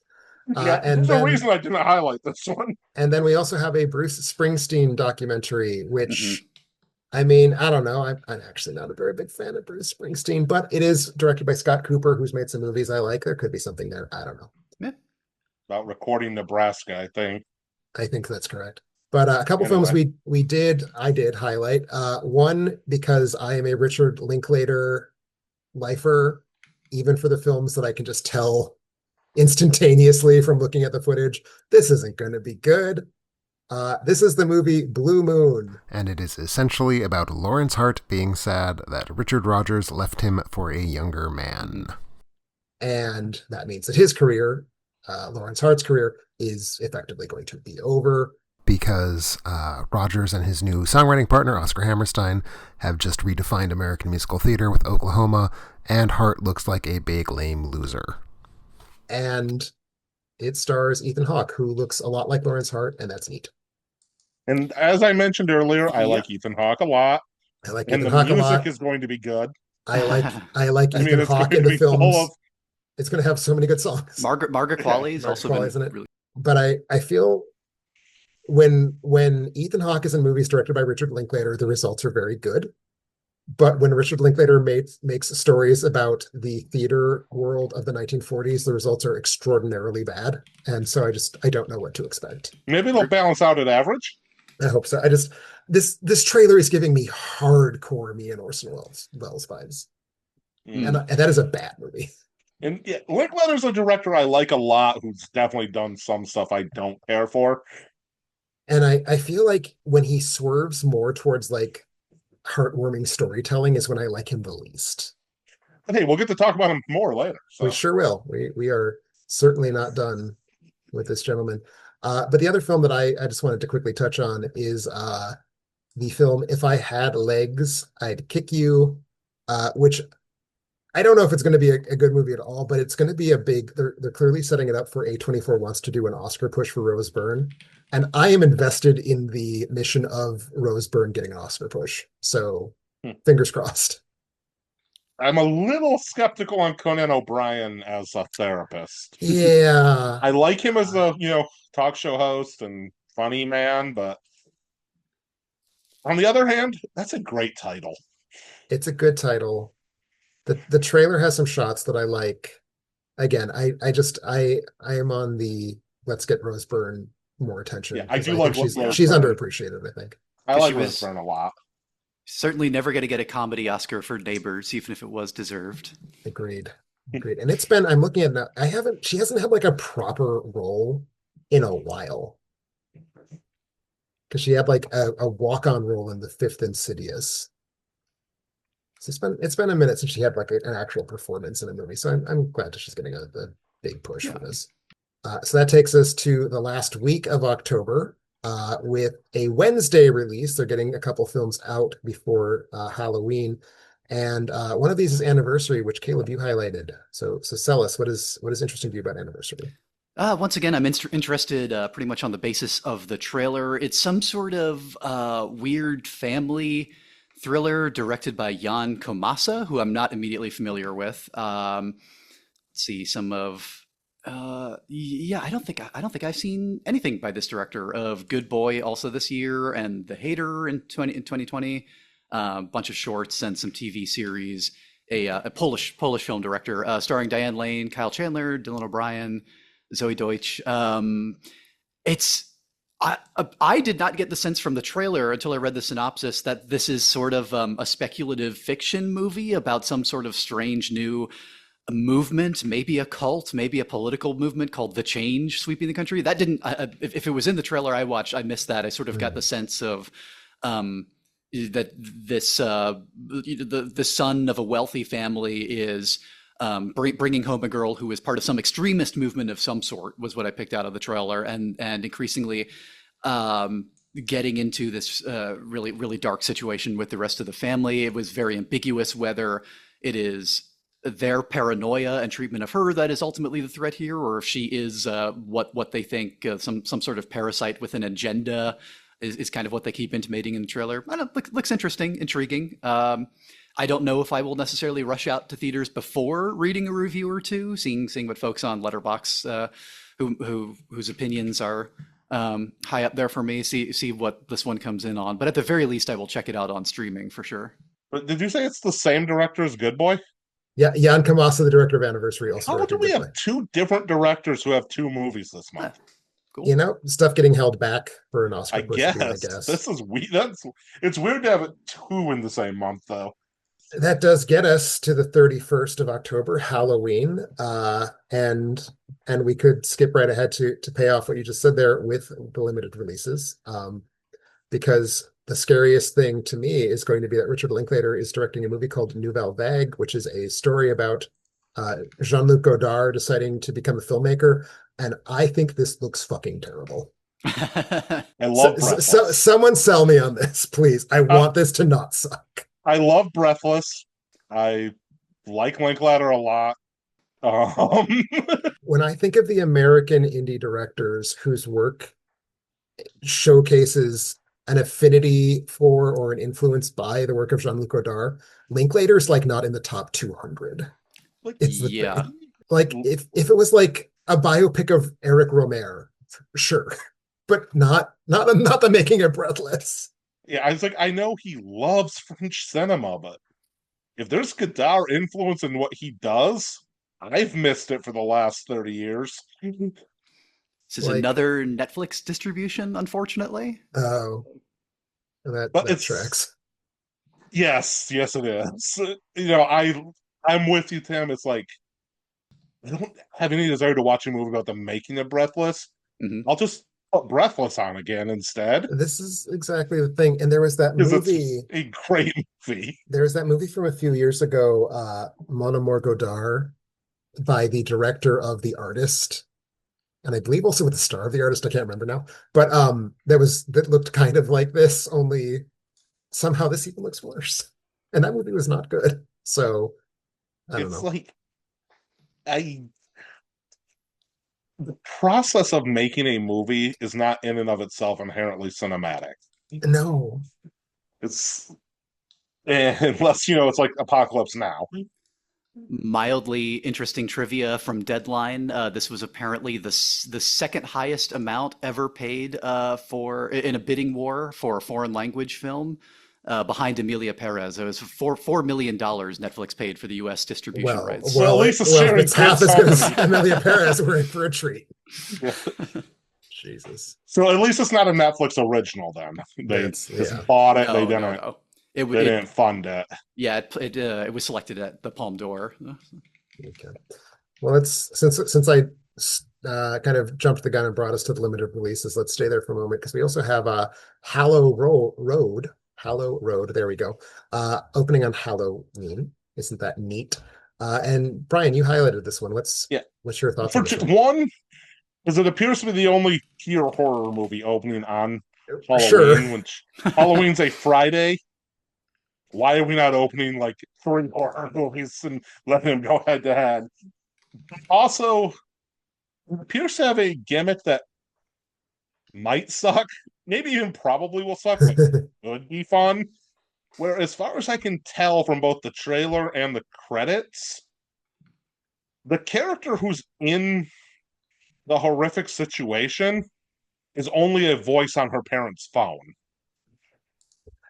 Yeah, and there's then- a reason I didn't highlight this one. And then we also have a Bruce Springsteen documentary, which Mhm. I mean, I don't know. I'm actually not a very big fan of Bruce Springsteen, but it is directed by Scott Cooper, who's made some movies I like. There could be something there. I don't know. About recording Nebraska, I think. I think that's correct. But a couple films Anyway. I did highlight. One, because I am a Richard Linklater lifer, even for the films that I can just tell instantaneously from looking at the footage, this isn't going to be good. This is the movie Blue Moon. And it is essentially about Lawrence Hart being sad that Richard Rodgers left him for a younger man. And that means that his career, Lawrence Hart's career, is effectively going to be over. Because Rodgers and his new songwriting partner, Oscar Hammerstein, have just redefined American musical theater with Oklahoma, and Hart looks like a big lame loser. And it stars Ethan Hawke, who looks a lot like Lawrence Hart, and that's neat. And as I mentioned earlier, I like Ethan Hawke a lot. I like And Ethan the Hawke a music lot. is going to be good. I like I mean, Ethan it's Hawke going in to the be full films. of It's going to have so many good songs. Margaret Qualley is Margaret also Qualley's been in it. really. But I feel when Ethan Hawke is in movies directed by Richard Linklater, the results are very good. But when Richard Linklater makes stories about the theater world of the 1940s, the results are extraordinarily bad. And so I don't know what to expect. maybe it'll balance out at average. I hope so. This trailer is giving me hardcore me and Orson Welles vibes. And that is a bad movie. And yeah, Linklater's a director I like a lot, who's definitely done some stuff I don't care for. And I feel like when he swerves more towards like heartwarming storytelling is when I like him the least. But hey, we'll get to talk about him more later. So. We sure will. We are certainly not done with this gentleman. But the other film that I just wanted to quickly touch on is the film If I Had Legs, I'd Kick You, which I don't know if it's going to be a good movie at all, but it's going to be a big, they're clearly setting it up for A24 wants to do an Oscar push for Rose Byrne. And I am invested in the mission of Rose Byrne getting an Oscar push. So fingers crossed. I'm a little skeptical on Conan O'Brien as a therapist. Yeah. I like him as a, talk show host and funny man, but on the other hand, that's a great title. It's a good title. The trailer has some shots that I like. Again, I am on the let's get Rose Byrne more attention. Yeah, I do like she's Rose she's Byrne. underappreciated, I think. I like She Rose was- Byrne a lot. Certainly never going to get a comedy Oscar for Neighbors, even if it was deserved. Agreed. And it's been, I'm looking at now, she hasn't had like a proper role in a while. Because she had like a walk-on role in the fifth Insidious. So it's been a minute since she had like an actual performance in a movie. So I'm glad that she's getting a big push for this. So that takes us to the last week of October with a Wednesday release. They're getting a couple films out before Halloween. And one of these is Anniversary, which Caleb, you highlighted. So sell us, what is interesting to you about Anniversary? Once again, I'm interested pretty much on the basis of the trailer. It's some sort of weird family thriller directed by Jan Komasa, who I'm not immediately familiar with. Let's see some of. I don't think I've seen anything by this director. Of Good Boy also this year, and The Hater in 2020. A bunch of shorts and some TV series. A Polish film director starring Diane Lane, Kyle Chandler, Dylan O'Brien, Zoe Deutsch. I did not get the sense from the trailer until I read the synopsis that this is sort of a speculative fiction movie about some sort of strange new movement, maybe a cult, maybe a political movement called The Change sweeping the country. That didn't, if it was in the trailer I watched, I missed that. I sort of got the sense of that this, the son of a wealthy family is bringing home a girl who is part of some extremist movement of some sort, was what I picked out of the trailer, and increasingly getting into this really, really dark situation with the rest of the family. It was very ambiguous whether it is their paranoia and treatment of her that is ultimately the threat here, or if she is what they think some sort of parasite with an agenda is kind of what they keep intimating in the trailer. I don't know, looks interesting, intriguing. I don't know if I will necessarily rush out to theaters before reading a review or two, seeing what folks on Letterboxd whose opinions are high up there for me, see what this one comes in on. But at the very least, I will check it out on streaming for sure. But did you say it's the same director as Good Boy? Yeah, Jan Komasa, the director of Anniversary, also How do directed we Good have Boy. two different directors who have two movies this month? Cool. You know, stuff getting held back for an Oscar I push. guess. This is weird. It's weird to have two in the same month, though. That does get us to the 31st of October, Halloween. And we could skip right ahead to pay off what you just said there with the limited releases. Because the scariest thing to me is going to be that Richard Linklater is directing a movie called Nouvelle Vague, which is a story about Jean-Luc Godard deciding to become a filmmaker. And I think this looks fucking terrible. I love Breathless. Someone sell me on this, please. I want this to not suck. I love Breathless. I like Linklater a lot. When I think of the American indie directors whose work showcases an affinity for or an influence by the work of Jean-Luc Godard, Linklater's like not in the top 200. It's the Yeah. thing. Like if it was like a biopic of Eric Romer, sure, but not the making of Breathless. Yeah, I was like, I know he loves French cinema, but if there's Godard influence in what he does, I've missed it for the last 30 years. This is Like- another Netflix distribution, unfortunately. Oh, that But that tracks. Yes, it is. You know, I'm with you, Tim. It's like I don't have any desire to watch a movie about the making of Breathless. Mhm. I'll just put Breathless on again instead. This is exactly the thing. And there was that 'Cause movie. it's a great movie. There's that movie from a few years ago, Mon Amour Godard, by the director of The Artist, and I believe also with the star of The Artist. I can't remember now, but that looked kind of like this, only somehow this even looks worse. And that movie was not good. So I don't It's know. like the process of making a movie is not in and of itself inherently cinematic. No, It's unless it's like Apocalypse Now. Mildly interesting trivia from Deadline. This was apparently the second highest amount ever paid for in a bidding war for a foreign language film, behind Emilia Perez. It was $4 million Netflix paid for the U.S. distribution rights. Well, at least it's sharing it's half as good good as company. Amelia Perez. We're in for a treat. Yeah. Jesus. So at least it's not a Netflix original then. They That's- just yeah. bought it. No, They no, didn't. no. They didn't fund it. Yeah, it was selected at the Palme d'Or. Okay. Well, since I kind of jumped the gun and brought us to the limited releases, let's stay there for a moment because we also have Hallow Road. There we go. Opening on Halloween. Isn't that neat? And Brian, you highlighted this one. What's your thoughts on this one? One, because it appears to be the only pure horror movie opening on Halloween, Sure. which Halloween's a Friday. Why are we not opening like 3 horror movies and letting them go head to head? Also, it appears to have a gimmick that might suck, maybe even probably will suck, but could be fun. Where, as far as I can tell from both the trailer and the credits, the character who's in the horrific situation is only a voice on her parents' phone.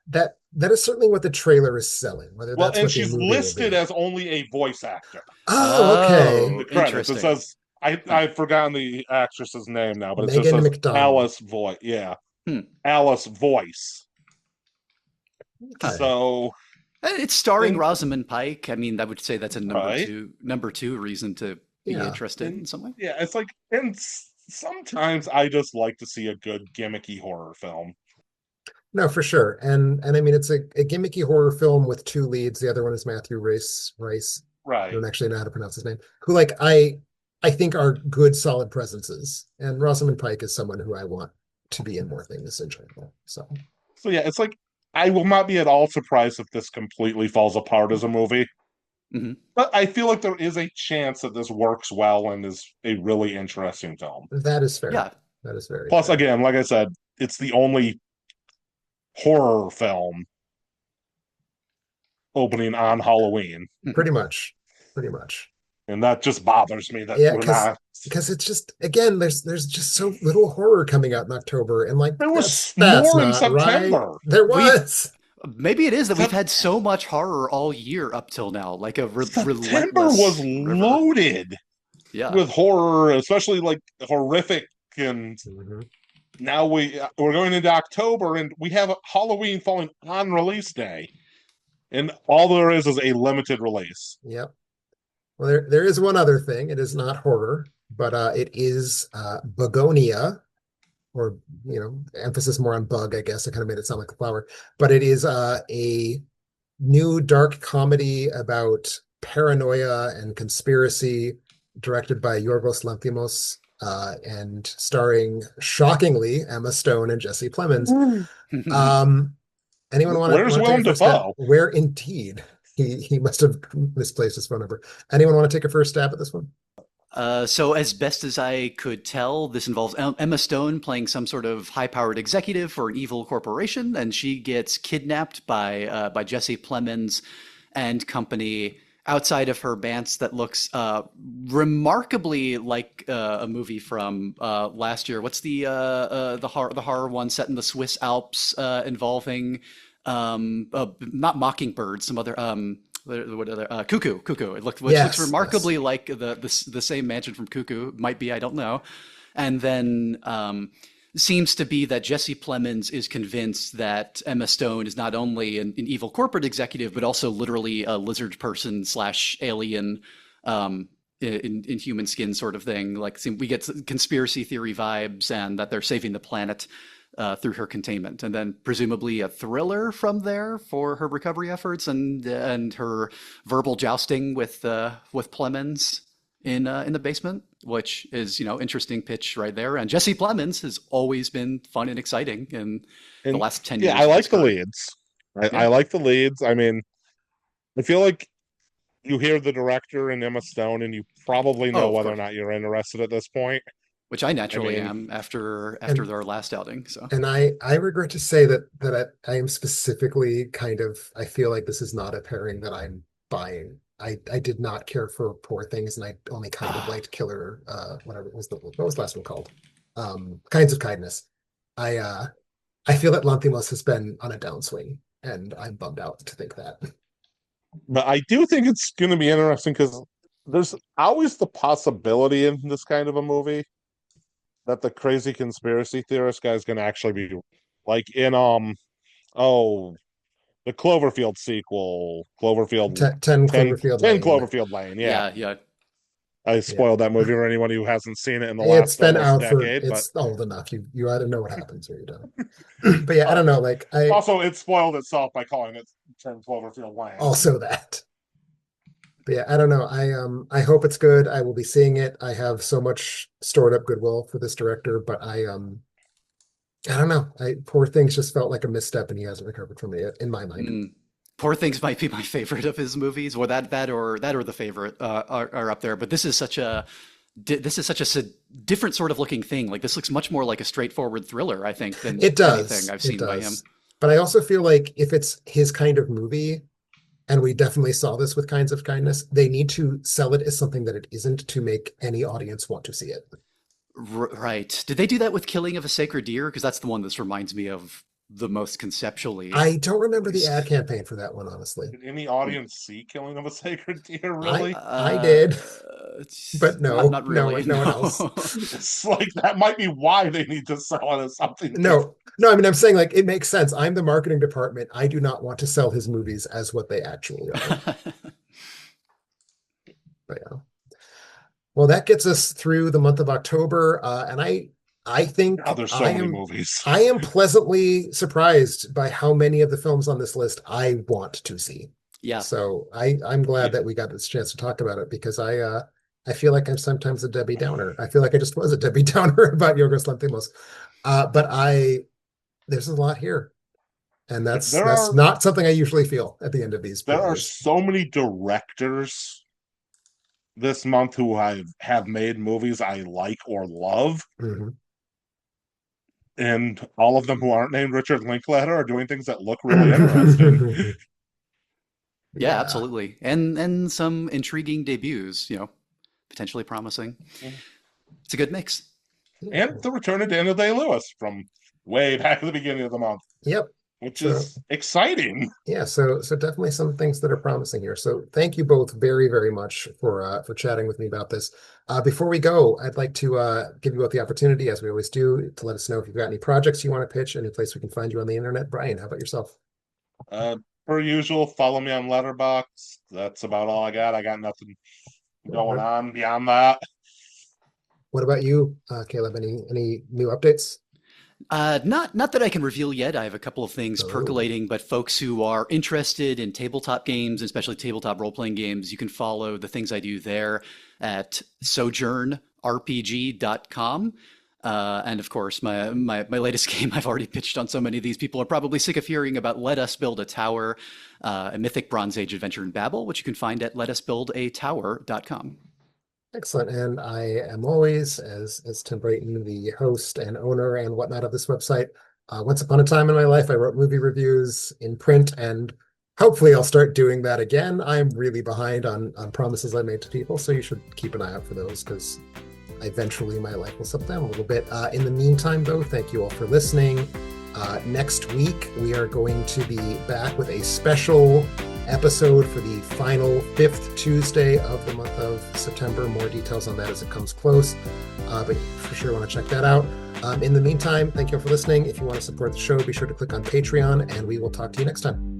That is certainly what the trailer is selling. Whether Well, that's and what the she's movie will listed be. as only a voice actor. Oh, okay. In the credits, interesting. it says I've forgotten the actress's name now, but it Megan just says McDonald. Alice Voice. Yeah, Alice Voice. Okay. So It's starring And- Rosamund Pike. I mean, I would say that's a Right. number two reason to be Yeah. interested And- in some way. yeah, it's like, and sometimes I just like to see a good gimmicky horror film. No, for sure. And I mean it's a gimmicky horror film with 2 leads. The other one is Matthew Rice. I Right. don't actually know how to pronounce his name. Who like I think are good solid presences. And Rosamund Pike is someone who I want to be in more things in general. So So yeah, it's like I will not be at all surprised if this completely falls apart as a movie. Mhm. But I feel like there is a chance that this works well and is a really interesting film. that is fair. Yeah. That is very Plus, fair. again, like I said, it's the only horror film opening on Halloween. Pretty much. And that just bothers me that Yeah, we're not. Because it's just again, there's just so little horror coming out in October, and like There was that's more in not right. September. There was. Maybe it is that we've had so much horror all year up till now, like a September relentless was river. loaded Yeah. with horror, especially like horrific. And Mhm. now we're going into October, and we have Halloween falling on release day. And all there is a limited release. Yep. Well, there is one other thing. It is not horror, but it is Begonia, or emphasis more on bug, I guess. I kind of made it sound like a flower, but it is a new dark comedy about paranoia and conspiracy, directed by Yorgos Lanthimos, and starring, shockingly, Emma Stone and Jesse Plemons. Anyone want to? Where's Willem Dafoe? Where indeed? He must have misplaced his phone number. Anyone want to take a first stab at this one? So as best as I could tell, this involves Emma Stone playing some sort of high-powered executive for an evil corporation, and she gets kidnapped by Jesse Plemons and company outside of her manse that looks remarkably like a movie from last year. What's the horror one set in the Swiss Alps involving not Mockingbird, some other what other Cuckoo. It looks remarkably like the same mansion from Cuckoo. Might be, I don't know. And then seems to be that Jesse Plemons is convinced that Emma Stone is not only an evil corporate executive, but also literally a lizard person / alien in human skin sort of thing. Like we get conspiracy theory vibes, and that they're saving the planet through her containment, and then presumably a thriller from there for her recovery efforts and her verbal jousting with Plemons in the basement, which is interesting pitch right there. And Jesse Plemons has always been fun and exciting in the last 10 years. Yeah, I like the leads. I like the leads. I mean, I feel like you hear the director and Emma Stone, and you probably know whether or not you're interested at this point. Which I naturally am after their last outing. So, and I regret to say that I am specifically I feel like this is not a pairing that I'm buying. I did not care for Poor Things, and I only kind of liked Killer, whatever it was what was the last one called? Kinds of Kindness. I feel that Lanthimos has been on a downswing, and I'm bummed out to think that. But I do think it's going to be interesting because there's always the possibility in this kind of a movie that the crazy conspiracy theorist guy is going to actually be like in the Cloverfield sequel, Cloverfield 10 Cloverfield 10 Lane. Cloverfield Lane. Yeah. I spoiled that movie for anyone who hasn't seen it in the last decade. It's old enough. You either know what happens or you don't. But yeah, I don't know. Also, it spoiled itself by calling it 10 Cloverfield Lane. Also that. But yeah, I don't know. I hope it's good. I will be seeing it. I have so much stored up goodwill for this director, but I don't know. Poor Things just felt like a misstep, and he hasn't recovered from it yet, in my mind. Poor Things might be my favorite of his movies, or that or the favorite are up there. But this is such a different sort of looking thing. Like this looks much more like a straightforward thriller, I think, than anything I've seen by him. But I also feel like if it's his kind of movie, and we definitely saw this with Kinds of Kindness, they need to sell it as something that it isn't to make any audience want to see it. Right. Did they do that with Killing of a Sacred Deer? Because that's the one this reminds me of the most conceptually. I don't remember the ad campaign for that one, honestly. Did any audience see Killing of a Sacred Deer, really? I did. But no, not really. No one else. It's like that might be why they need to sell it as something. No, I mean, I'm saying it makes sense. I'm the marketing department. I do not want to sell his movies as what they actually are. But yeah. Well, that gets us through the month of October, and I think there's so many movies. I am pleasantly surprised by how many of the films on this list I want to see. Yeah. So I'm glad that we got this chance to talk about it, because I feel like I'm sometimes a Debbie Downer. I feel like I just was a Debbie Downer about Yorgos Lanthimos. But there's a lot here. And that's not something I usually feel at the end of these. There are so many directors this month who have made movies I like or love. Mm-hmm. And all of them who aren't named Richard Linklater are doing things that look really interesting. Yeah, absolutely. And some intriguing debuts, potentially promising. It's a good mix. And the return of Daniel Day-Lewis from way back at the beginning of the month. Yep. Which is exciting. Yeah, so definitely some things that are promising here. So thank you both very, very much for chatting with me about this. Before we go, I'd like to give you both the opportunity, as we always do, to let us know if you've got any projects you want to pitch, any place we can find you on the internet. Brian, how about yourself? per usual, follow me on Letterboxd. That's about all I got. I got nothing going on beyond that. What about you, Caleb? Any new updates? Not that I can reveal yet. I have a couple of things Oh. percolating, but folks who are interested in tabletop games, especially tabletop role-playing games, you can follow the things I do there at sojournrpg.com. And of course, my latest game I've already pitched on so many of these. People are probably sick of hearing about Let Us Build a Tower, a mythic Bronze Age adventure in Babel, which you can find at letusbuildatower.com. Excellent. And I am always, as Tim Brayton, the host and owner and whatnot of this website. Once upon a time in my life, I wrote movie reviews in print, and hopefully I'll start doing that again. I'm really behind on promises I made to people, so you should keep an eye out for those, because eventually my life will slow down a little bit. In the meantime, though, thank you all for listening. Next week, we are going to be back with a special episode for the final 5th Tuesday of the month of September. More details on that as it comes close, but for sure want to check that out. In the meantime, thank you all for listening. If you want to support the show, be sure to click on Patreon, and we will talk to you next time.